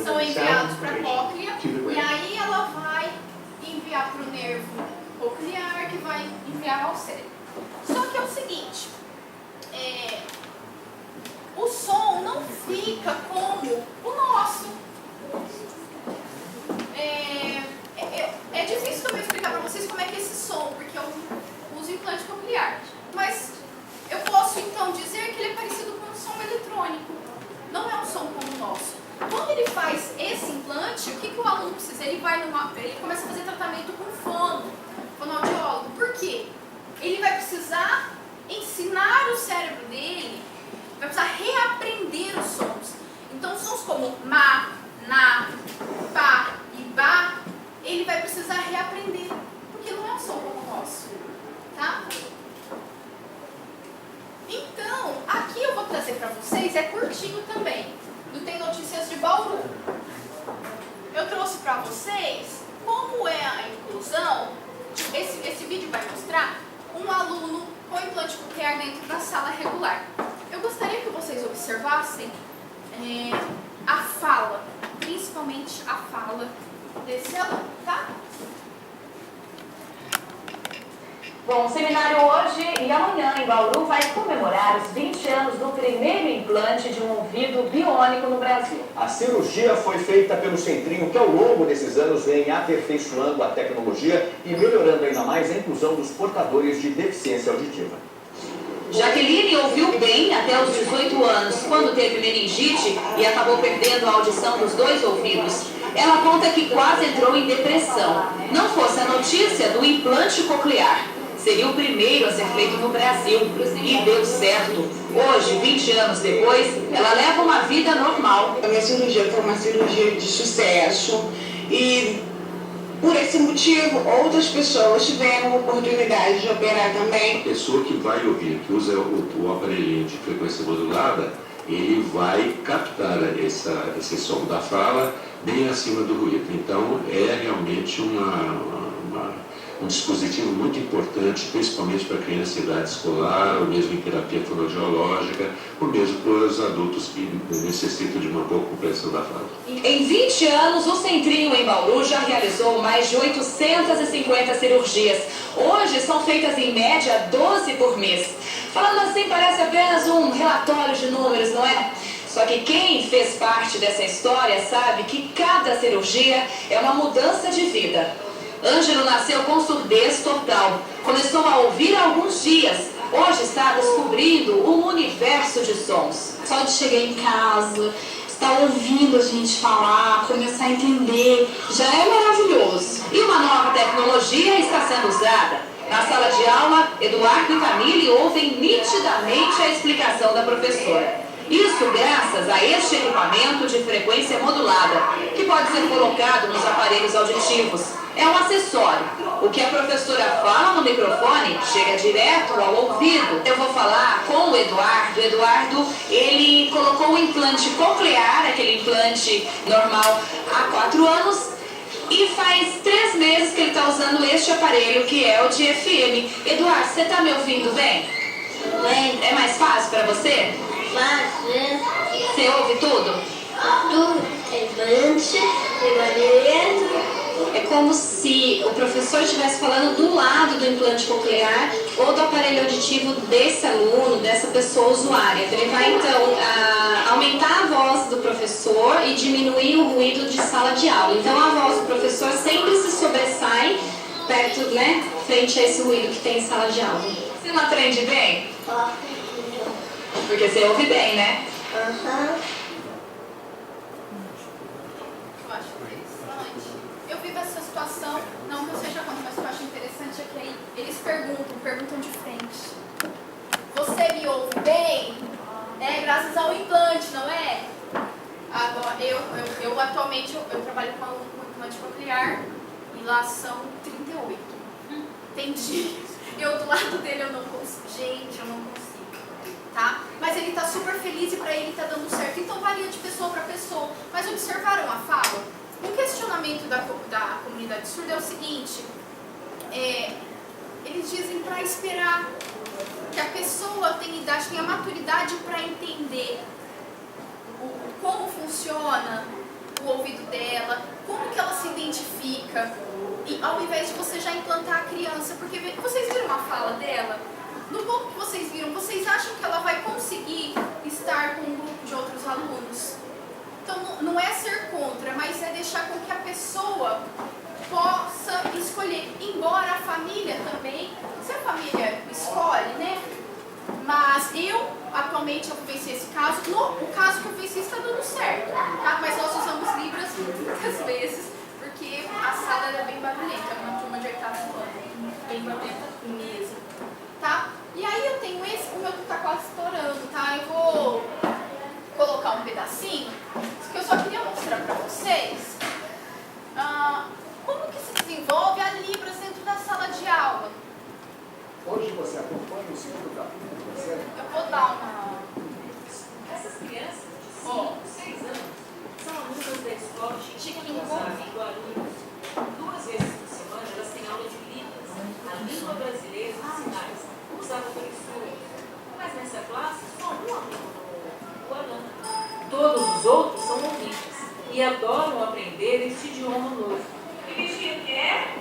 são enviados para a cóclea e aí ela vai enviar para o nervo coclear, que vai enviar ao cérebro. Só que é o seguinte, o som não fica como o nosso. É difícil também explicar para vocês como é que é esse som, porque eu uso implante coclear. Mas eu posso então dizer que ele é parecido com um som eletrônico. Não é um som como o nosso. Quando ele faz esse implante, o que o aluno precisa? Ele começa a fazer tratamento com fonoaudiólogo. Por quê? Ele vai precisar ensinar o cérebro dele, vai precisar reaprender os sons. Então, sons como ma, na, pá e ba, ele vai precisar reaprender, porque não é um som como o nosso, tá? Então, aqui eu vou trazer para vocês, é curtinho também, do Tem Notícias de Bauru. Eu trouxe para vocês como é a inclusão. Esse vídeo vai mostrar um aluno com implante coclear dentro da sala regular. Eu gostaria que vocês observassem a fala, principalmente a fala desse aluno, tá? Bom, o seminário hoje e amanhã em Bauru vai comemorar os 20 anos do primeiro implante de um ouvido biônico no Brasil. A cirurgia foi feita pelo Centrinho, que ao longo desses anos vem aperfeiçoando a tecnologia e melhorando ainda mais a inclusão dos portadores de deficiência auditiva. Jaqueline ouviu bem até os 18 anos, quando teve meningite e acabou perdendo a audição dos 2 ouvidos. Ela conta que quase entrou em depressão. Não fosse a notícia do implante coclear. Seria o primeiro a ser feito no Brasil e deu certo. Hoje, 20 anos depois, ela leva uma vida normal. A minha cirurgia foi uma cirurgia de sucesso e, por esse motivo, outras pessoas tiveram a oportunidade de operar também. A pessoa que vai ouvir, que usa o aparelhinho de frequência modulada, ele vai captar esse som da fala bem acima do ruído. Então, é realmente um dispositivo muito importante, principalmente para criança em idade escolar, ou mesmo em terapia fonoaudiológica, ou mesmo para os adultos que necessitam de uma boa compreensão da fala. Em 20 anos, o Centrinho em Bauru já realizou mais de 850 cirurgias. Hoje são feitas em média 12 por mês. Falando assim, parece apenas um relatório de números, não é? Só que quem fez parte dessa história sabe que cada cirurgia é uma mudança de vida. Ângelo nasceu com surdez total. Começou a ouvir há alguns dias. Hoje está descobrindo um universo de sons. Só de chegar em casa, estar ouvindo a gente falar, começar a entender, já é maravilhoso. E uma nova tecnologia está sendo usada. Na sala de aula, Eduardo e Camille ouvem nitidamente a explicação da professora. Isso graças a este equipamento de frequência modulada, que pode ser colocado nos aparelhos auditivos. É um acessório. O que a professora fala no microfone chega direto ao ouvido. Eu vou falar com o Eduardo. Eduardo, ele colocou o implante coclear, aquele implante normal, há 4 anos. E faz 3 meses que ele está usando este aparelho, que é o de FM. Eduardo, você está me ouvindo bem? Bem, É mais fácil para você? Você ouve tudo? É como se o professor estivesse falando do lado do implante coclear ou do aparelho auditivo desse aluno, dessa pessoa usuária. Ele vai, então, aumentar a voz do professor e diminuir o ruído de sala de aula. Então, a voz do professor sempre se sobressai perto, né, frente a esse ruído que tem em sala de aula. Você não aprende bem? Porque você ouve bem, né? Eu acho interessante. Eu vivo essa situação, não que eu seja contra, mas o que eu acho interessante é que aí eles perguntam de frente. Você me ouve bem? É graças ao implante, não é? Agora, eu atualmente eu trabalho com um implante coclear e lá são 38. Entendi. Eu do lado dele eu não consigo. Gente, eu não consigo. Tá? Mas ele tá super feliz e pra ele tá dando certo. Então varia de pessoa pra pessoa. Mas observaram a fala? Um questionamento da comunidade surda é o seguinte. Eles dizem pra esperar que a pessoa tenha idade, tenha maturidade pra entender como funciona o ouvido dela, como que ela se identifica. E ao invés de você já implantar a criança, porque vocês viram a fala dela? No pouco que vocês viram, vocês acham que ela vai conseguir estar com um grupo de outros alunos? Então não é ser contra, mas é deixar com que a pessoa possa escolher. Embora a família também, se a família escolhe, né? Mas eu, atualmente, eu vivenciei esse caso. O caso que eu vivenciei está dando certo, tá? Mas nós usamos Libras muitas vezes, porque a sala era bem barulhenta, uma turma de 8º ano, bem barulhenta mesmo, tá? E aí eu tenho esse, o meu tá quase estourando, tá? Eu vou colocar um pedacinho, que eu só queria mostrar pra vocês como que se desenvolve a Libras dentro da sala de aula. Hoje você acompanha o segundo capítulo, certo? Eu vou dar uma... Essas crianças de 5, 6 anos são alunas da escola Chico Gonzaga em Guarulhos. 2 vezes por semana elas têm aula de Libras, a língua brasileira e os sinais, usada por estudos. Mas nessa classe só um aluno o ano. Todos os outros são ouvintes e adoram aprender este idioma novo. E bichinho que é?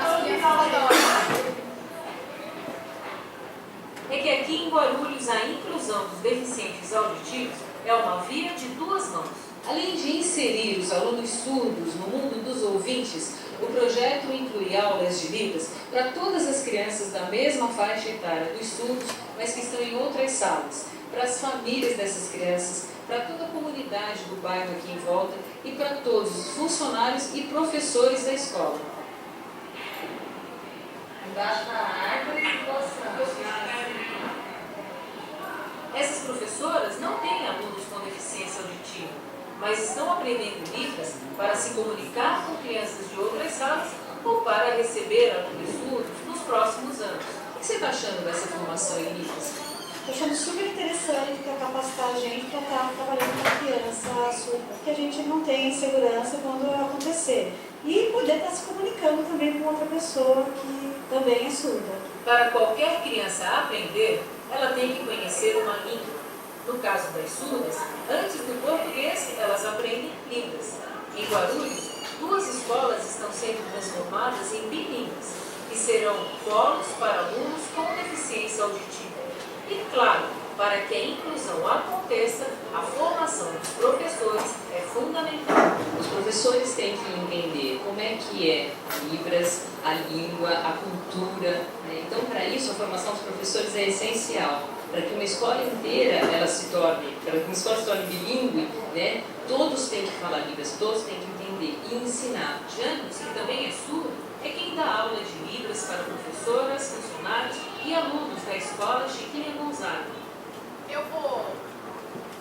As crianças adoram. É que aqui em Guarulhos a inclusão dos deficientes auditivos é uma via de 2 mãos. Além de inserir os alunos surdos no mundo dos ouvintes, o projeto inclui aulas de Libras para todas as crianças da mesma faixa etária dos surdos, mas que estão em outras salas, para as famílias dessas crianças, para toda a comunidade do bairro aqui em volta e para todos os funcionários e professores da escola. Embaixo da árvore e essas professoras não têm alunos com deficiência auditiva, mas estão aprendendo Libras para se comunicar com crianças de outras salas ou para receber alunos surdos nos próximos anos. O que você está achando dessa formação em Libras? Eu achando super interessante para capacitar a gente para estar trabalhando com a criança surda, porque a gente não tem segurança quando acontecer. E poder estar se comunicando também com outra pessoa que também é surda. Para qualquer criança aprender, ela tem que conhecer uma língua. No caso das surdas, antes do português, elas aprendem Libras. Em Guarulhos, 2 escolas estão sendo transformadas em bilíngues, que serão polos para alunos com deficiência auditiva. E, claro, para que a inclusão aconteça, a formação dos professores é fundamental. Os professores têm que entender como é que é Libras, a língua, a cultura, né? Então, para isso, a formação dos professores é essencial. Para que uma escola inteira para que uma escola se torne bilíngue, né? Todos têm que falar Libras, todos têm que entender e ensinar. Janus, que também é surdo, é quem dá aula de Libras para professoras, funcionários e alunos da escola Chiquinha Gonzaga. Eu vou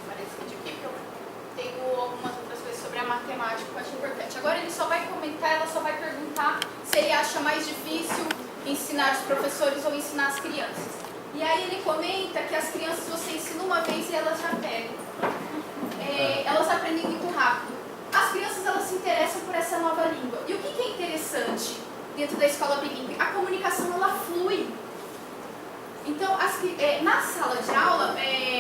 parar esse vídeo aqui, porque eu tenho algumas outras coisas sobre a matemática que eu acho importante. Agora ele só vai comentar, ela só vai perguntar se ele acha mais difícil ensinar os professores ou ensinar as crianças. E aí ele comenta que as crianças você ensina uma vez e elas já pegam. Elas aprendem muito rápido. As crianças elas se interessam por essa nova língua. E o que é interessante dentro da escola bilíngue? A comunicação ela flui. Então, na sala de aula,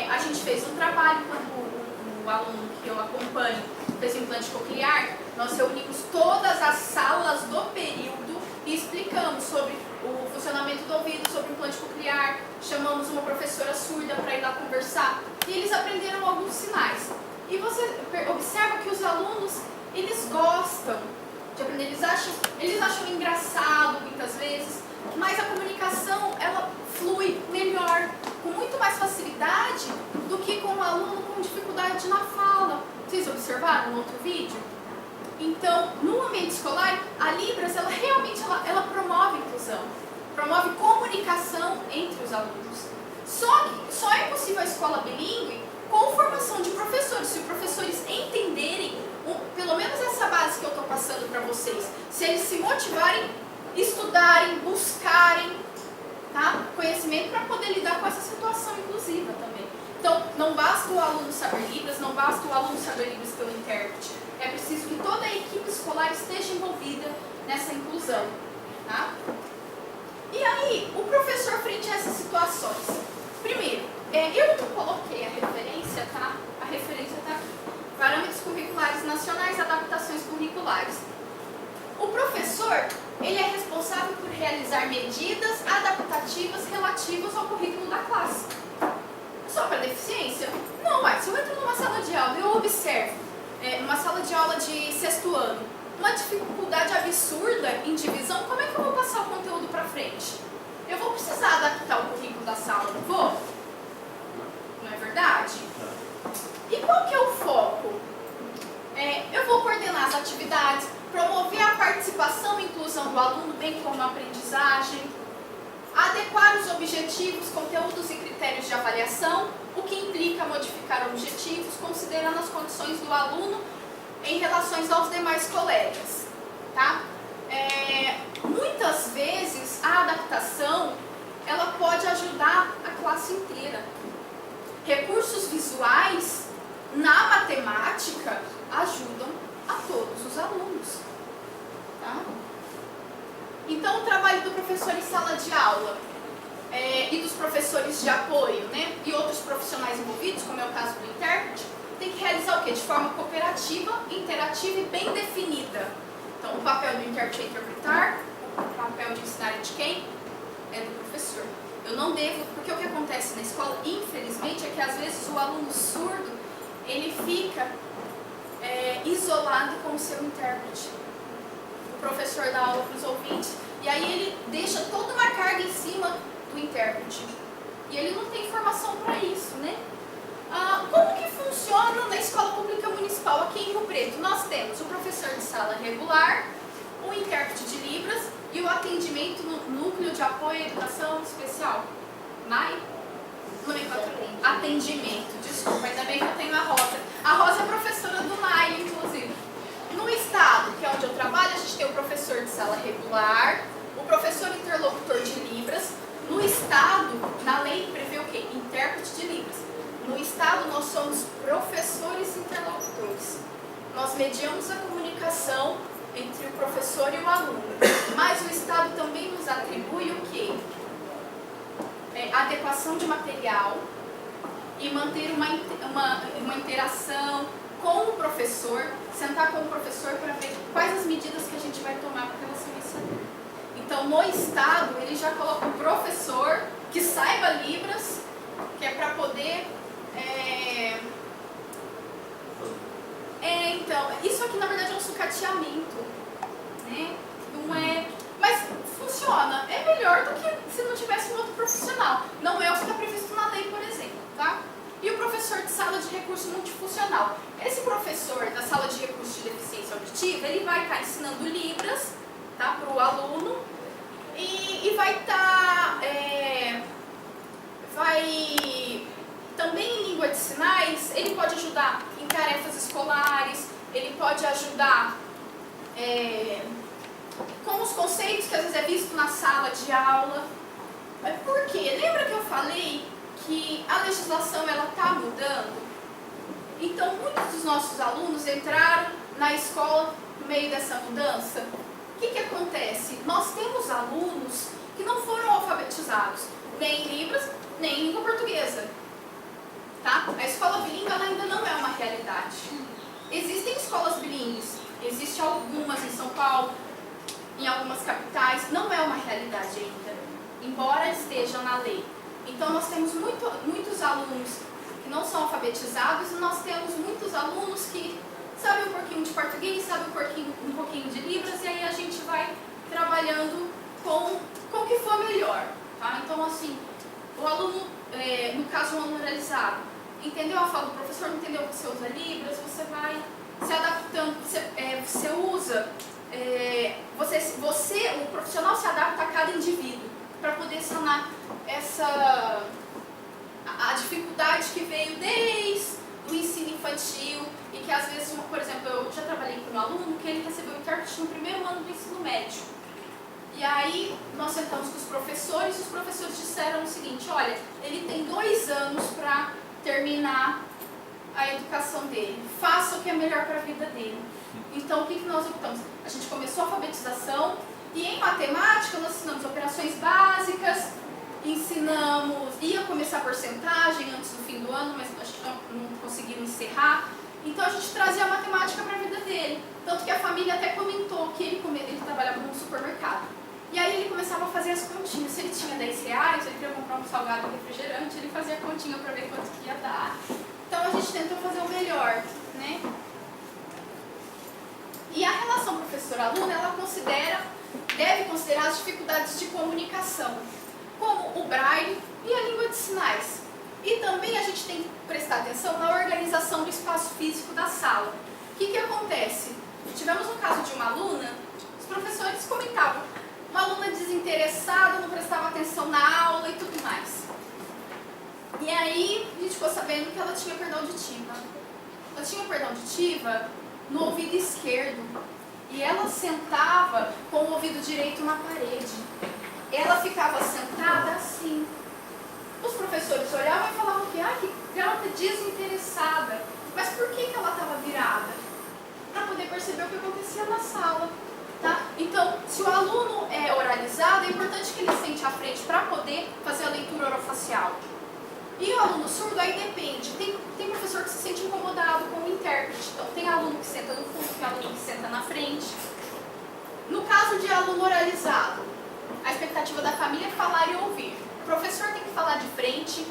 a gente fez um trabalho quando o aluno que eu acompanho fez o implante coclear. Nós reunimos todas as salas do período e explicamos sobre o funcionamento do ouvido, sobre o implante coclear. Chamamos uma professora surda para ir lá conversar e eles aprenderam alguns sinais. E você observa que os alunos, eles gostam de aprender, eles acham engraçado muitas vezes, mas a comunicação, ela flui melhor, com muito mais facilidade do que com um aluno com dificuldade na fala. Vocês observaram no outro vídeo? Então, no ambiente escolar, a Libras, ela realmente ela promove inclusão, promove comunicação entre os alunos. Só que só é possível a escola bilíngue com formação de professores. Se os professores entenderem, pelo menos essa base que eu estou passando para vocês, se eles se motivarem, estudarem, buscarem, tá? Conhecimento para poder lidar com essa situação inclusiva também. Então, não basta o aluno saber Libras, não basta o aluno saber Libras ter um intérprete. É preciso que toda a equipe escolar esteja envolvida nessa inclusão, tá? E aí, o professor frente a essas situações. Primeiro, eu não coloquei a referência, tá? A referência tá aqui. Parâmetros curriculares nacionais, adaptações curriculares. O professor, ele é responsável por realizar medidas adaptativas relativas ao currículo da classe. Só para deficiência? Não, mas se eu entro numa sala de aula e eu observo, numa sala de aula de 6º ano, uma dificuldade absurda em divisão, como é que eu vou passar o conteúdo para frente? Eu vou precisar adaptar o currículo da sala, não vou? Não é verdade? E qual que é o foco? Eu vou coordenar as atividades, promover a participação e inclusão do aluno, bem como a aprendizagem, adequar os objetivos, conteúdos e critérios de avaliação, o que implica modificar objetivos, considerando as condições do aluno em relação aos demais colegas. Tá? Muitas vezes a adaptação ela pode ajudar a classe inteira. Recursos visuais na matemática ajudam a todos os alunos. Tá? Então, o trabalho do professor em sala de aula e dos professores de apoio, né, e outros profissionais envolvidos, como é o caso do intérprete, tem que realizar o quê? De forma cooperativa, interativa e bem definida. Então, o papel do intérprete é interpretar, o papel de ensinar é de quem? É do professor. Eu não devo, porque o que acontece na escola, infelizmente, é que às vezes o aluno surdo, ele fica isolado com o seu intérprete. O professor dá aula para os ouvintes, e aí ele deixa toda uma carga em cima do intérprete. E ele não tem formação para isso, né? Como que funciona na escola pública municipal aqui em Rio Preto? Nós temos o professor de sala regular, o intérprete de Libras e o atendimento no Núcleo de Apoio à Educação Especial. NAI? Atendimento, desculpa, ainda bem que eu tenho a Rosa. A Rosa é professora do NAI, inclusive. No estado, que é onde eu trabalho, a gente tem o professor de sala regular, o professor interlocutor de Libras. No estado, na lei prevê o quê? Intérprete nós somos professores interlocutores. Nós mediamos a comunicação entre o professor e o aluno. Mas o Estado também nos atribui o quê? Adequação de material e manter uma interação com o professor, sentar com o professor para ver quais as medidas que a gente vai tomar com relação a isso. Então, no Estado, ele já coloca um professor que saiba Libras, que é para poder... então, isso aqui na verdade é um sucateamento, né? Não é... Mas funciona, é melhor do que se não tivesse um outro profissional. Não é o que está previsto na lei, por exemplo, tá? E o professor de sala de recurso multifuncional. Esse professor da sala de recurso de deficiência auditiva, ele vai estar ensinando Libras, tá, para o aluno, e vai estar... também em língua de sinais, ele pode ajudar em tarefas escolares, ele pode ajudar com os conceitos que às vezes é visto na sala de aula. Por quê? Lembra que eu falei que a legislação ela está mudando? Então, muitos dos nossos alunos entraram na escola no meio dessa mudança. O que acontece? Nós temos alunos que não foram alfabetizados, nem em Libras, nem em língua portuguesa. Tá? A escola bilíngue ela ainda não é uma realidade. Existem escolas bilíngues, existem algumas em São Paulo, em algumas capitais, não é uma realidade ainda, embora esteja na lei. Então nós temos muitos alunos que não são alfabetizados e nós temos muitos alunos que sabem um pouquinho de português, sabem um pouquinho de Libras, e aí a gente vai trabalhando com o que for melhor. Tá? Então assim, o aluno, no caso um aluno oralizado, entendeu a fala do professor, não entendeu que você usa Libras, você vai se adaptando, você usa, o profissional se adapta a cada indivíduo para poder sanar a dificuldade que veio desde o ensino infantil e que às vezes, por exemplo, eu já trabalhei com um aluno que ele recebeu intérprete no primeiro ano do ensino médio. E aí nós sentamos com os professores e os professores disseram o seguinte: olha, ele tem 2 anos para terminar a educação dele, faça o que é melhor para a vida dele. Então o que nós optamos? A gente começou a alfabetização e em matemática nós ensinamos operações básicas, ia começar a porcentagem antes do fim do ano, mas a gente não conseguiu encerrar. Então a gente trazia a matemática para a vida dele. Tanto que a família até comentou que ele trabalhava num supermercado. E aí ele começava a fazer as continhas. Se ele tinha R$10, ele queria comprar um salgado e refrigerante, ele fazia a continha para ver quanto que ia dar. Então a gente tentou fazer o melhor, né? E a relação professor-aluno, ela deve considerar as dificuldades de comunicação, como o braille e a língua de sinais. E também a gente tem que prestar atenção na organização do espaço físico da sala. O que acontece? Tivemos um caso de uma aluna, os professores comentavam, uma aluna desinteressada, não prestava atenção na aula e tudo mais. E aí a gente ficou sabendo que ela tinha perda auditiva. Ela tinha perda auditiva no ouvido esquerdo. E ela sentava com o ouvido direito na parede. Ela ficava sentada assim. Os professores olhavam e falavam que garota desinteressada. Mas por que ela estava virada? Para poder perceber o que acontecia na sala. Tá? Então, se o aluno é oralizado, é importante que ele sente à frente para poder fazer a leitura orofacial. E o aluno surdo, aí depende. Tem professor que se sente incomodado com o intérprete. Então, tem aluno que senta no fundo, tem aluno que senta na frente. No caso de aluno oralizado, a expectativa da família é falar e ouvir. O professor tem que falar de frente,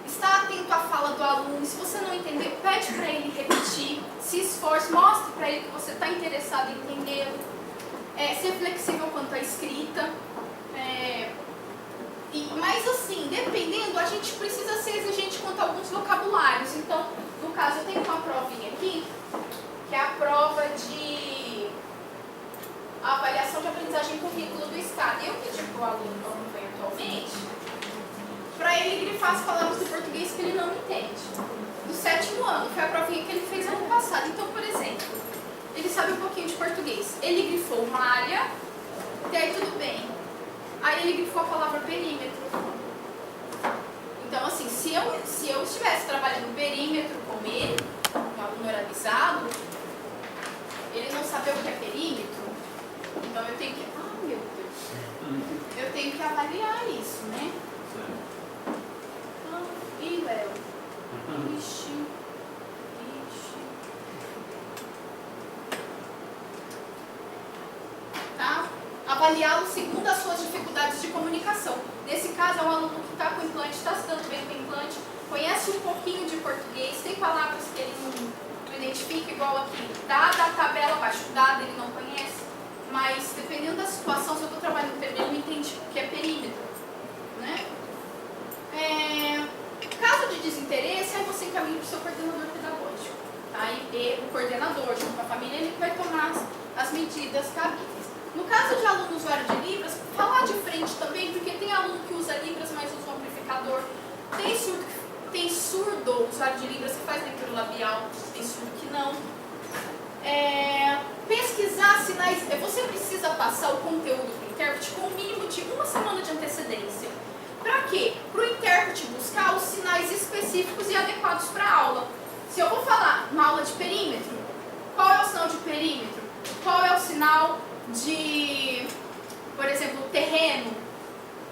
está atento à fala do aluno. Se você não entender, pede para ele repetir, se esforce, mostre para ele que você está interessado em entendê-lo. Ser flexível quanto à escrita. Mas assim, dependendo, a gente precisa ser exigente quanto a alguns vocabulários. Então, no caso, eu tenho uma provinha aqui, que é a prova de avaliação de aprendizagem em currículo do Estado. Eu pedi para o aluno que não vem atualmente, para ele grifar as palavras do português que ele não entende. Do 7º ano, foi a provinha que ele fez ano passado. Então, por exemplo, ele sabe um pouquinho de português. Ele grifou malha, até aí tudo bem. Aí ele grifou a palavra perímetro. Então, assim, se eu estivesse trabalhando perímetro com ele, um aluno oralizado, ele não saber o que é perímetro, então eu tenho que... Ah, meu Deus! Eu tenho que avaliar isso, né? Ih, Léo. Ixi. Tá? Avaliá-lo segundo as suas dificuldades de comunicação. Nesse caso, é um aluno que está com implante, está se dando bem com implante, conhece um pouquinho de português, tem palavras que ele não identifica, igual aqui. Dada a tabela abaixo, dada ele não conhece, mas dependendo da situação, se eu estou trabalhando com ele não entende o que é perímetro. Né? Caso de desinteresse, aí você encaminha para o seu coordenador pedagógico. Tá? E o coordenador, junto com a família, ele vai tomar as medidas cabíveis. No caso de aluno usuário de Libras, falar de frente também, porque tem aluno que usa Libras, mas usa um amplificador. Tem surdo usuário de Libras que faz leitura labial, tem surdo que não. Pesquisar sinais, você precisa passar o conteúdo para o intérprete com o mínimo de 1 semana de antecedência. Para quê? Para o intérprete buscar os sinais específicos e adequados para a aula. Se eu vou falar uma aula de perímetro, qual é o sinal de perímetro? Qual é o sinal de, por exemplo, terreno,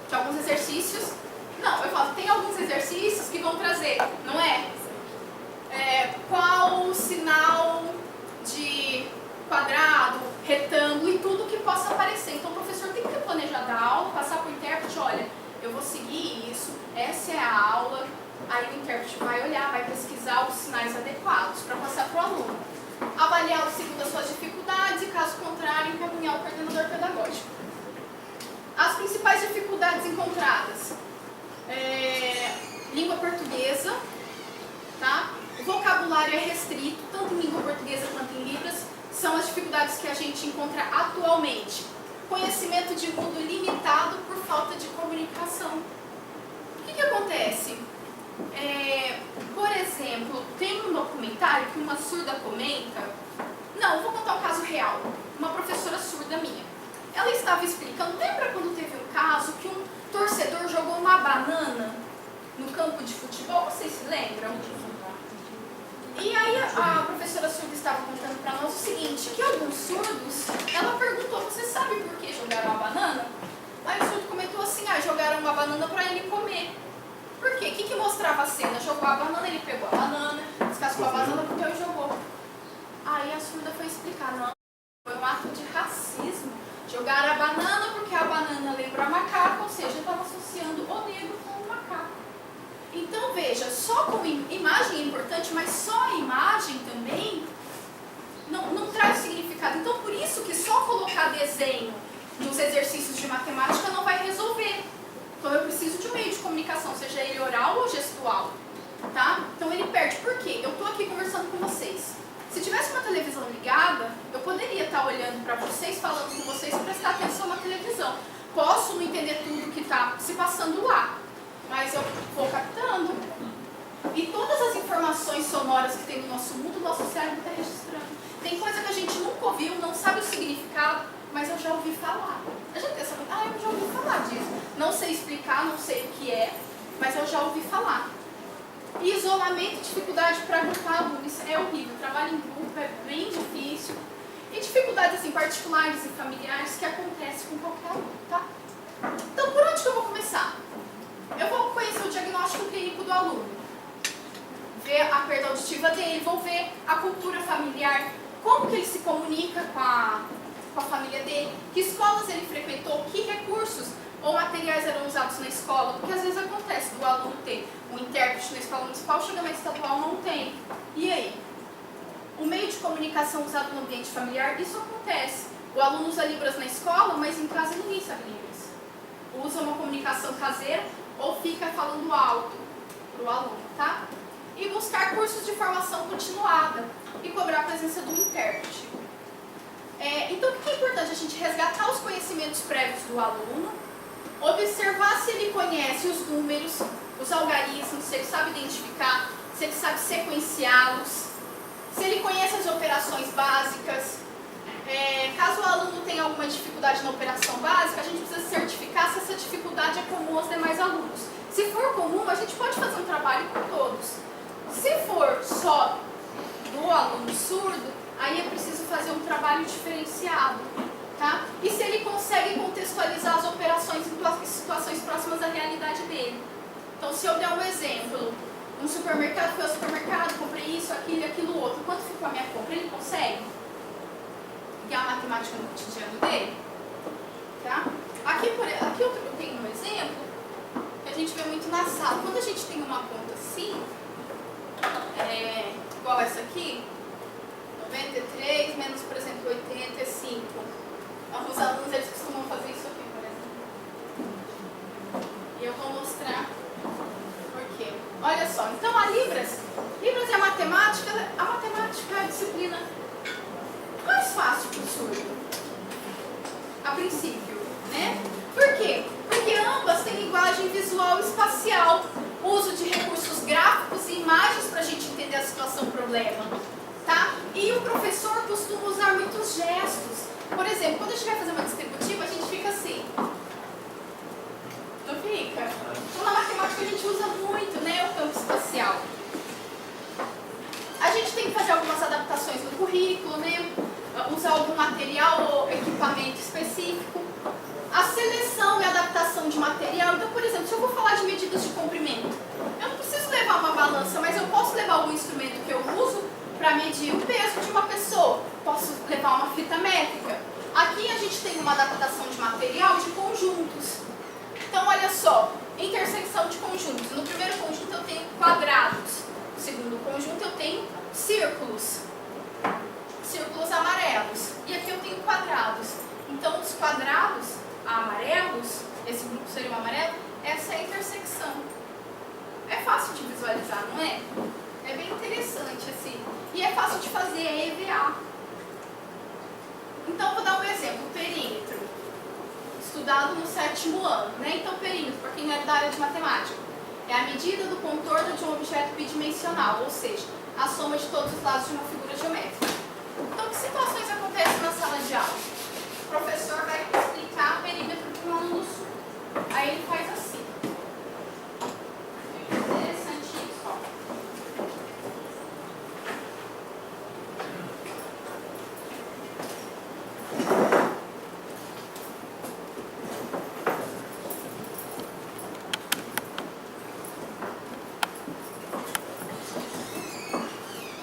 de alguns exercícios? Não, eu falo, tem alguns exercícios que vão trazer, não é? Qual o sinal de quadrado, retângulo e tudo que possa aparecer. Então o professor tem que ter planejado a aula, passar para o intérprete, olha, eu vou seguir isso, essa é a aula, aí o intérprete vai olhar, vai pesquisar os sinais adequados para passar para o aluno. Avaliá-lo segundo as suas dificuldades e, caso contrário, encaminhar o coordenador pedagógico. As principais dificuldades encontradas. Língua portuguesa, tá? O vocabulário é restrito, tanto em língua portuguesa quanto em Libras. São as dificuldades que a gente encontra atualmente. Conhecimento de mundo limitado por falta de comunicação. O que acontece? Por exemplo, tem um documentário que uma surda comenta. Não, vou contar um caso real. Uma professora surda minha. Ela estava explicando, lembra quando teve um caso que um torcedor jogou uma banana no campo de futebol? Vocês se lembram? E aí a professora surda estava contando para nós o seguinte, que alguns surdos, ela perguntou, você sabe por que jogaram a banana? Aí o surdo comentou assim, jogaram uma banana para ele comer. Por quê? O que mostrava a cena? Jogou a banana, ele pegou a banana, descascou a banana, comeu e jogou. Aí a surda foi explicar, não, foi um ato de racismo. Jogaram a banana porque a banana lembra macaco, ou seja, estava associando o negro com o macaco. Então veja, só com imagem é importante, mas só a imagem também não traz significado. Então por isso que só colocar desenho nos exercícios de matemática não vai resolver. Então eu preciso de um meio de comunicação, seja ele oral ou gestual, tá? Então ele perde. Por quê? Eu estou aqui conversando com vocês. Se tivesse uma televisão ligada, eu poderia estar olhando para vocês, falando com vocês e prestar atenção na televisão. Posso não entender tudo que está se passando lá, mas eu vou captando. E todas as informações sonoras que tem no nosso mundo, o nosso cérebro está registrando. Tem coisa que a gente nunca ouviu, não sabe o significado, mas eu já ouvi falar. A gente pensa, eu já ouvi falar disso. Não sei explicar, não sei o que é, mas eu já ouvi falar. E isolamento e dificuldade para agrupar alunos, isso é horrível. Trabalho em grupo é bem difícil. E dificuldades assim, particulares e familiares que acontecem com qualquer aluno, tá? Então, por onde que eu vou começar? Eu vou conhecer o diagnóstico clínico do aluno, ver a perda auditiva dele, vou ver a cultura familiar, como que ele se comunica com a família dele, que escolas ele frequentou, que recursos ou materiais eram usados na escola, porque às vezes acontece do aluno ter um intérprete na escola municipal, chega na estadual, não tem. E aí? O meio de comunicação usado no ambiente familiar, isso acontece. O aluno usa Libras na escola, mas em casa ninguém sabe Libras. Usa uma comunicação caseira ou fica falando alto para o aluno, tá? E buscar cursos de formação continuada e cobrar a presença do intérprete. Então, o que é importante? A gente resgatar os conhecimentos prévios do aluno, observar se ele conhece os números, os algarismos, se ele sabe identificar, se ele sabe sequenciá-los, se ele conhece as operações básicas. Caso o aluno tenha alguma dificuldade na operação básica, a gente precisa certificar se essa dificuldade é comum aos demais alunos. Se for comum, a gente pode fazer um trabalho com todos. Se for só do aluno surdo, aí é preciso fazer um trabalho diferenciado, tá? E se ele consegue contextualizar as operações em situações próximas da realidade dele. Então, se eu der um exemplo, um supermercado, fui ao supermercado, comprei isso, aquilo e aquilo outro, quanto ficou a minha compra? Ele consegue? Que é a matemática no cotidiano dele? Tá? Aqui eu tenho um exemplo que a gente vê muito na sala. Quando a gente tem uma conta assim, igual essa aqui, 93 menos, por exemplo, 85. Os alunos eles costumam fazer isso aqui, por exemplo. E eu vou mostrar por quê. Olha só, então a Libras e a matemática é a disciplina mais fácil para o surdo, a princípio, né? Por quê? Porque ambas têm linguagem visual e espacial, uso de recursos gráficos e imagens para a gente entender a situação-problema, tá? E o professor costuma usar muitos gestos. Por exemplo, quando a gente vai fazer uma distributiva, a gente fica assim. Não fica? Então, na matemática, a gente usa muito, né, o campo espacial. A gente tem que fazer algumas adaptações no currículo, né? Usar algum material ou equipamento específico. A seleção e adaptação de material. Então, por exemplo, se eu vou falar de medidas de comprimento, eu não preciso levar uma balança, mas eu posso levar algum instrumento que eu uso para medir o peso de uma pessoa. Posso levar uma fita métrica. Aqui a gente tem uma adaptação de material de conjuntos. Então, olha só, intersecção de conjuntos. No primeiro conjunto eu tenho quadrados. No segundo conjunto eu tenho círculos. Círculos amarelos. E aqui eu tenho quadrados. Então, os quadrados amarelos, esse grupo seria o amarelo, essa é a intersecção. É fácil de visualizar, não é? É bem interessante, assim. E é fácil de fazer, é EVA. Então, vou dar um exemplo. Perímetro. Estudado no 7º ano, né? Então, perímetro, para quem é da área de matemática, é a medida do contorno de um objeto bidimensional, ou seja, a soma de todos os lados de uma figura geométrica. Então, que situações acontecem na sala de aula? O professor vai explicar perímetro para um aluno surdo. Aí ele faz assim. Interessantinho só.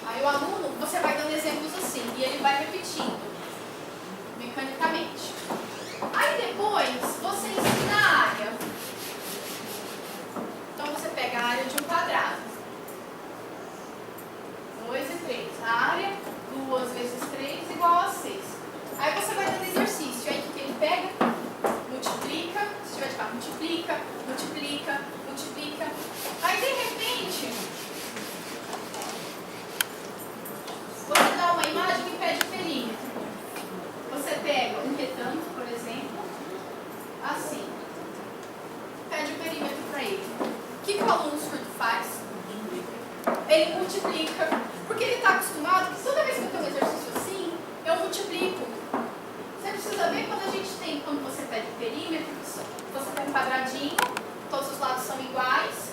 Aí o aluno, você vai dando exemplos assim, e ele vai repetindo, mecanicamente. Aí depois, você ensina a área. Então você pega a área de um quadrado. 2 e 3. A área, 2 vezes 3 igual a 6. Aí você vai dando exercício. Aí o que ele pega? Multiplica. Se tiver de cá, multiplica, multiplica, multiplica. Aí de repente, você dá uma imagem e pede o perímetro. Você pega um retângulo, por exemplo, assim. Pede o perímetro para ele. O que o aluno surdo faz? Ele multiplica. Porque ele está acostumado que toda vez que eu tenho um exercício assim, eu multiplico. Você precisa ver quando você pede o perímetro, você tem um quadradinho, todos os lados são iguais.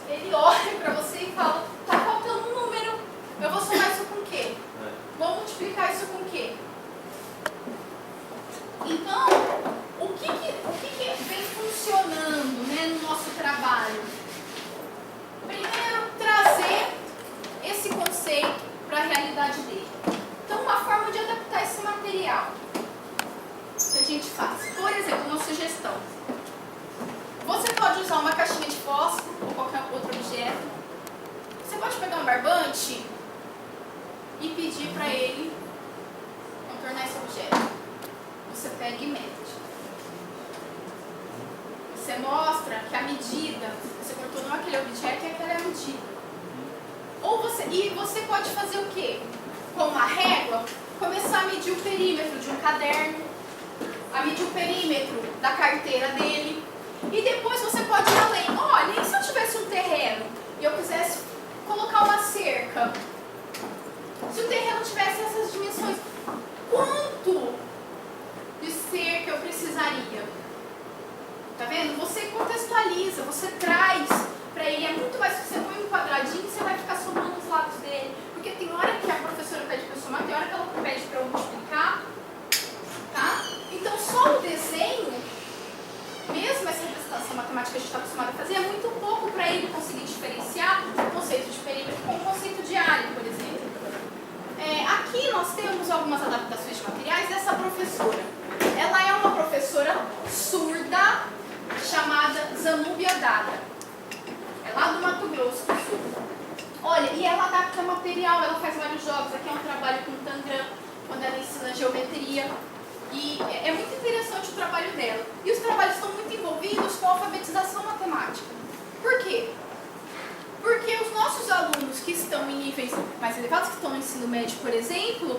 Ele olha para você e fala, tá faltando um número. Eu vou somar isso com o quê? Vou multiplicar isso com o quê? Então, o que vem funcionando, né, no nosso trabalho? Primeiro, trazer esse conceito para a realidade dele. Então, uma forma de adaptar esse material que a gente faz. Por exemplo, uma sugestão. Você pode usar uma caixinha de fósforo ou qualquer outro objeto. Você pode pegar um barbante e pedir para ele contornar esse objeto. Você pega e mede. Você mostra que a medida, você contornou aquele objeto e aquela é a medida. E você pode fazer o quê? Com uma régua, começar a medir o perímetro de um caderno, a medir o perímetro da carteira dele. E depois você pode ir além. Olha, e se eu tivesse um terreno e eu quisesse colocar uma cerca? Se o terreno tivesse essas dimensões, quanto de cerca eu precisaria? Tá vendo? Você contextualiza, você traz para ele. É muito mais que você põe um quadradinho e você vai ficar sobrando acostumado a fazer, é muito pouco para ele conseguir diferenciar o conceito de perímetro com o conceito de área, por exemplo. Aqui nós temos algumas adaptações de materiais dessa professora. Ela é uma professora surda chamada Zanúbia Dada. É lá do Mato Grosso do Sul. Olha, e ela adapta material, ela faz vários jogos. Aqui é um trabalho com Tangram, quando ela ensina geometria. E é muito interessante o trabalho dela. E os trabalhos estão muito envolvidos com a alfabetização matemática. Por quê? Porque os nossos alunos que estão em níveis mais elevados, que estão no ensino médio, por exemplo,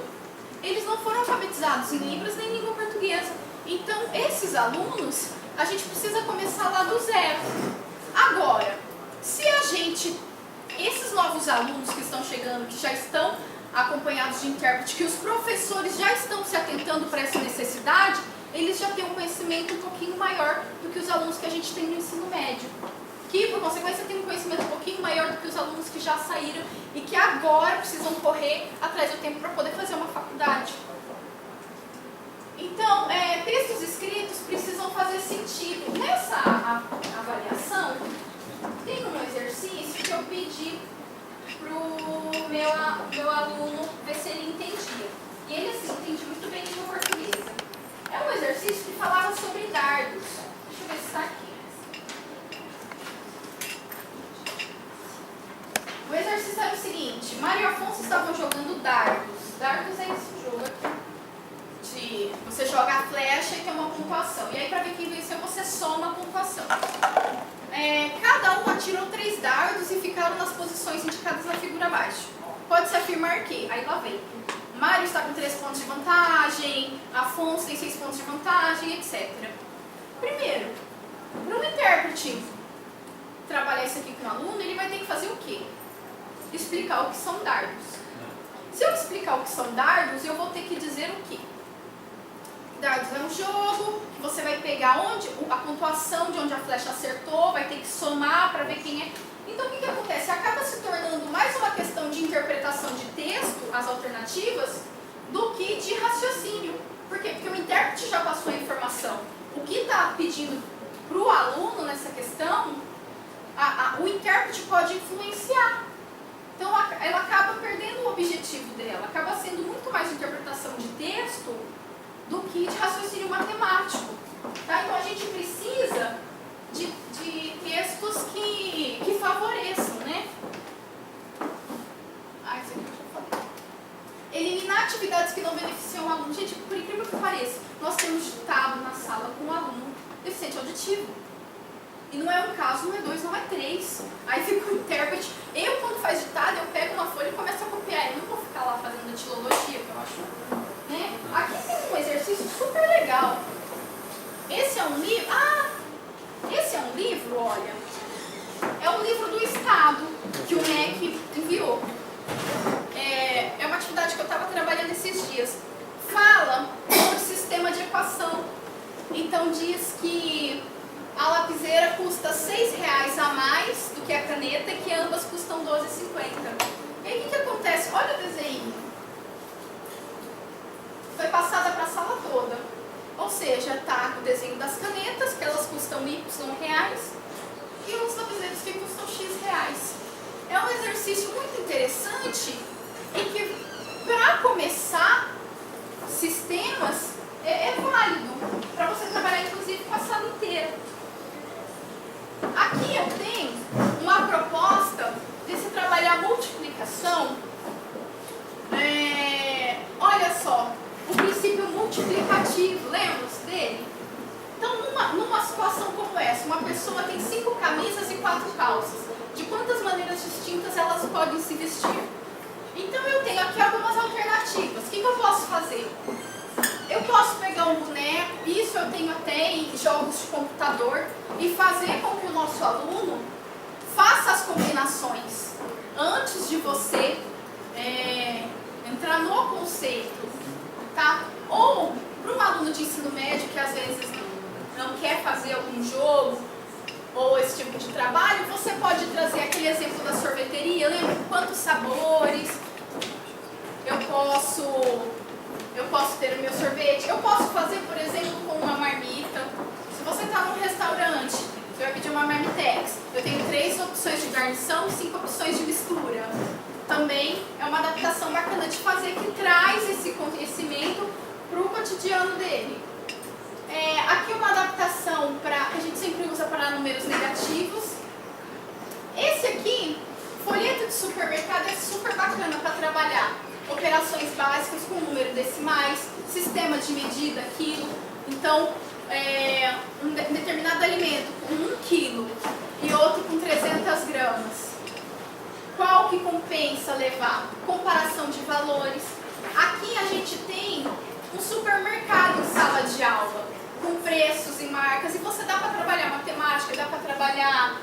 eles não foram alfabetizados em Libras nem em língua portuguesa. Então, esses alunos, a gente precisa começar lá do zero. Agora, se a gente, esses novos alunos que estão chegando, que já estão acompanhados de intérprete, que os professores já estão se atentando para essa necessidade, eles já têm um conhecimento um pouquinho maior do que os alunos que a gente tem no ensino médio. Que, por consequência, tem um conhecimento um pouquinho maior do que os alunos que já saíram e que agora precisam correr atrás do tempo para poder fazer uma faculdade. Então, textos escritos precisam fazer sentido. Nessa avaliação, tem um exercício que eu pedi para o meu aluno ver se ele entendia. E ele, assim, entende muito bem língua portuguesa. É um exercício que falava sobre dardos. Deixa eu ver se está aqui. O exercício era o seguinte: Mário e Afonso estavam jogando dardos. Dardos é esse jogo aqui. Você joga a flecha e tem uma pontuação. E aí, para ver quem venceu, você soma a pontuação. Cada um atirou 3 dardos e ficaram nas posições indicadas na figura abaixo. Pode-se afirmar que, aí lá vem, Mário está com 3 pontos de vantagem, Afonso tem 6 pontos de vantagem, etc. Primeiro, para um intérprete trabalhar isso aqui com o aluno, ele vai ter que fazer o quê? Explicar o que são dardos. Se eu explicar o que são dardos, eu vou ter que dizer o quê? Dardos é um jogo que você vai pegar a pontuação de onde a flecha acertou, vai ter que somar para ver quem é. Então, o que acontece? Acaba se tornando mais uma questão de interpretação de texto, as alternativas, do que de raciocínio. Por quê? Porque o intérprete já passou a informação. O que está pedindo para o aluno nessa questão, o intérprete pode influenciar. Então, ela acaba perdendo o objetivo dela, acaba sendo muito mais interpretação de texto do que de raciocínio matemático. Tá? Então, a gente precisa de textos que favoreçam, né? Isso aqui eu já falei. Eliminar atividades que não beneficiam o aluno. Gente, por incrível que pareça, nós temos ditado na sala com um aluno deficiente auditivo. E não é um caso, não é 2, não é 3. Aí fica o intérprete. Eu, quando faz ditado, eu pego uma folha e começo a copiar. Eu não vou ficar lá fazendo etilologia, que eu acho. Né? Aqui tem um exercício super legal. Esse é um livro. Esse é um livro, olha. É um livro do Estado que o MEC enviou. É uma atividade que eu estava trabalhando esses dias. Fala sobre sistema de equação. Então diz que a lapiseira custa R$6 a mais do que a caneta e que ambas custam R$12,50. E aí o que acontece? Olha o desenho. Foi passada para a sala toda. Ou seja, está o desenho das canetas, que elas custam Y reais, e os lapiseiros que custam X reais. É um exercício muito interessante e que, para começar sistemas, é válido para você trabalhar, inclusive, com a sala inteira. Aqui eu tenho uma proposta de se trabalhar a multiplicação. Olha só, o princípio multiplicativo, lembra-se dele? Então, numa situação como essa, uma pessoa tem 5 camisas e 4 calças. De quantas maneiras distintas elas podem se vestir? Então, eu tenho aqui algumas alternativas. O que eu posso fazer? Eu posso pegar um boneco, isso eu tenho até em jogos de computador, e fazer com que o nosso aluno faça as combinações antes de você entrar no conceito, tá? Ou para um aluno de ensino médio que às vezes não quer fazer algum jogo ou esse tipo de trabalho, você pode trazer aquele exemplo da sorveteria. Lembra quantos sabores eu posso ter o meu sorvete? Eu posso fazer, por exemplo, com uma marmita. Se você está num restaurante Você vai pedir uma marmitex. Eu tenho 3 opções de guarnição, 5 opções de mistura. Também é uma adaptação bacana de fazer, que traz esse conhecimento para o cotidiano dele. Aqui uma adaptação que a gente sempre usa para números negativos. Esse aqui, folheto de supermercado, é super bacana para trabalhar operações básicas com número decimais, sistema de medida, quilo. Então, um determinado alimento com 1 quilo e outro com 300 gramas. Qual que compensa levar? Comparação de valores. Aqui a gente tem um supermercado em sala de aula, com preços e marcas, e você dá para trabalhar matemática, dá para trabalhar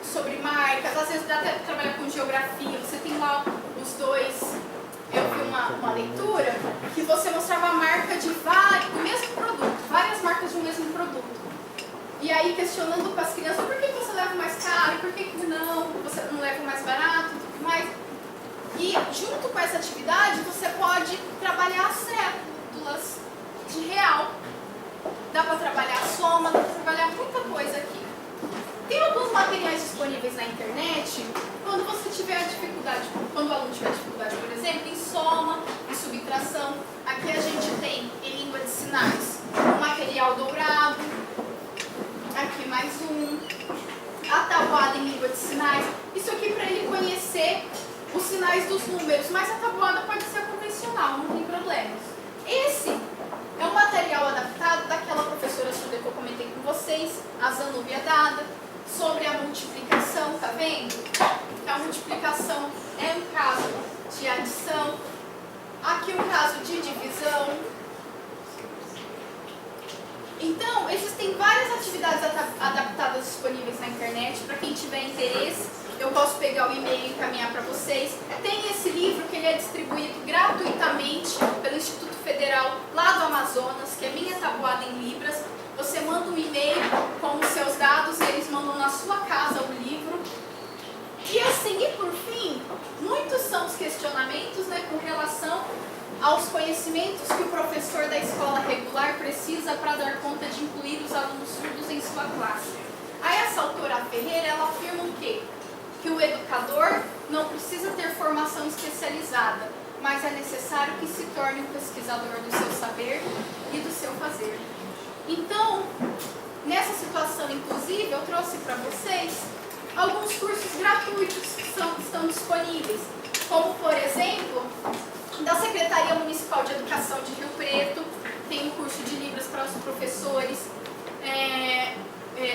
sobre marcas, às vezes dá até para trabalhar com geografia. Você tem lá os dois. Eu vi uma leitura que você mostrava a marca de do mesmo produto, várias marcas de um mesmo produto. E aí questionando com as crianças, por que você leva mais caro, por que você não leva mais barato e tudo mais. E junto com essa atividade você pode trabalhar as cédulas de real. Dá para trabalhar a soma, dá para trabalhar muita coisa aqui. Tem alguns materiais disponíveis na internet quando você tiver dificuldade, quando o aluno tiver dificuldade, por exemplo, em soma, em subtração. Aqui a gente tem em língua de sinais um material dourado, aqui mais um, a tabuada em língua de sinais. Isso aqui para ele conhecer os sinais dos números, mas a tabuada pode ser convencional, não tem problemas. Esse é um material adaptado daquela professora surda que eu comentei com vocês, a Zanúbia Dada, sobre a multiplicação, tá vendo? A multiplicação é um caso de adição, aqui um caso de divisão. Então, existem várias atividades adaptadas disponíveis na internet, para quem tiver interesse. Eu posso pegar o e-mail e encaminhar para vocês. Tem esse livro que ele é distribuído gratuitamente pelo Instituto Federal lá do Amazonas, que é Minha Tabuada em Libras. Você manda um e-mail com os seus dados e eles mandam na sua casa o livro. E assim, e por fim, muitos são os questionamentos, né, com relação aos conhecimentos que o professor da escola regular precisa para dar conta de incluir os alunos surdos em sua classe. Aí essa autora Ferreira, ela afirma o quê? Que o educador não precisa ter formação especializada, mas é necessário que se torne um pesquisador do seu saber e do seu fazer. Então, nessa situação, inclusive, eu trouxe para vocês alguns cursos gratuitos que estão disponíveis, como, por exemplo, da Secretaria Municipal de Educação de Rio Preto, tem um curso de Libras para os professores.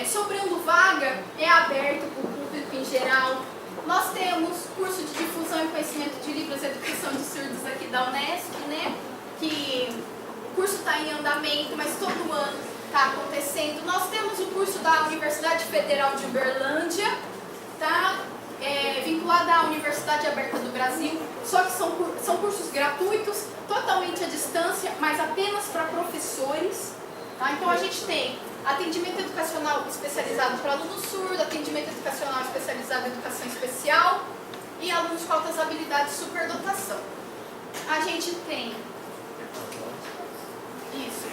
Sobrando vaga, é aberto para o público em geral. Nós temos curso de difusão e conhecimento de Libras e Educação de Surdos aqui da Unesp, né? Que o curso está em andamento, mas todo ano está acontecendo. Nós temos o curso da Universidade Federal de Uberlândia, tá? Vinculada à Universidade Aberta do Brasil, só que são cursos gratuitos, totalmente à distância, mas apenas para professores. Tá? Então a gente tem atendimento educacional especializado para aluno surdo, atendimento educacional especializado em educação especial e alunos com altas habilidades de superdotação. A gente tem isso.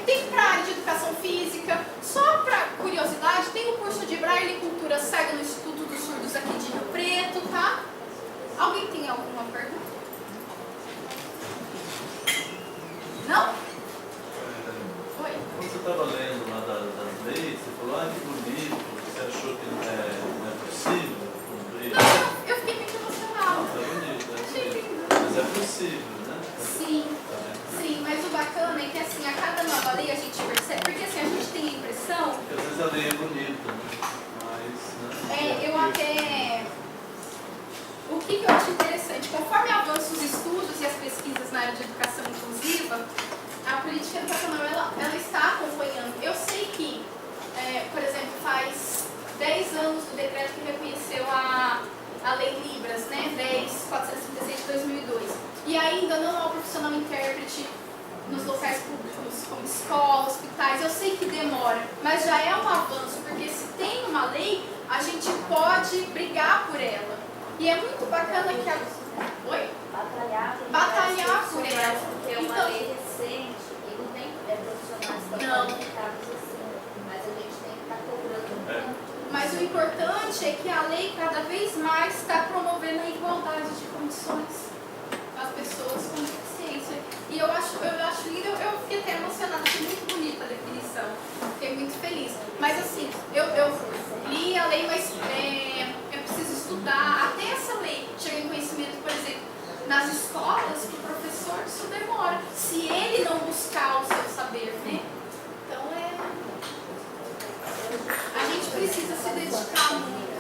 Tem para a área de educação física. Só para curiosidade, tem o curso de Braille e Cultura Cega no Instituto dos Surdos aqui de Rio Preto, tá? Alguém tem alguma pergunta? Não? Oi? Quando você estava lendo lá das leis, você falou, que bonito, você achou que não é possível cumprir? Não, eu fiquei muito emocionada. Não, tá bonito, Achei lindo. Mas é possível, né? Sim, mas o bacana é que assim, a cada nova lei a gente percebe, porque assim, a gente tem a impressão... Porque às vezes a lei é bonita, né? Mas, né? Eu até... O que eu acho interessante, conforme avançam os estudos e as pesquisas na área de educação inclusiva, a política educacional ela está acompanhando. Eu sei que, por exemplo, faz 10 anos do decreto que reconheceu a Lei Libras, né? 10.436 de 2002. E ainda não há o profissional intérprete nos locais públicos, como escola, hospitais. Eu sei que demora, mas já é um avanço, porque se tem uma lei, a gente pode brigar por ela. E é muito bacana que a... Oi? Batalhar por ela. Porque é uma lei recente e não tem profissionais tão qualificados assim. Mas o importante é que a lei cada vez mais está promovendo a igualdade de condições às pessoas com deficiência. E eu acho lindo, eu fiquei até emocionada, achei muito bonita a definição, fiquei muito feliz. Mas assim, eu li a lei, mas eu preciso estudar até essa lei chegar em conhecimento, por exemplo, nas escolas, que o professor isso demora, se ele não buscar o seu saber, né? Então a gente precisa se dedicar muito.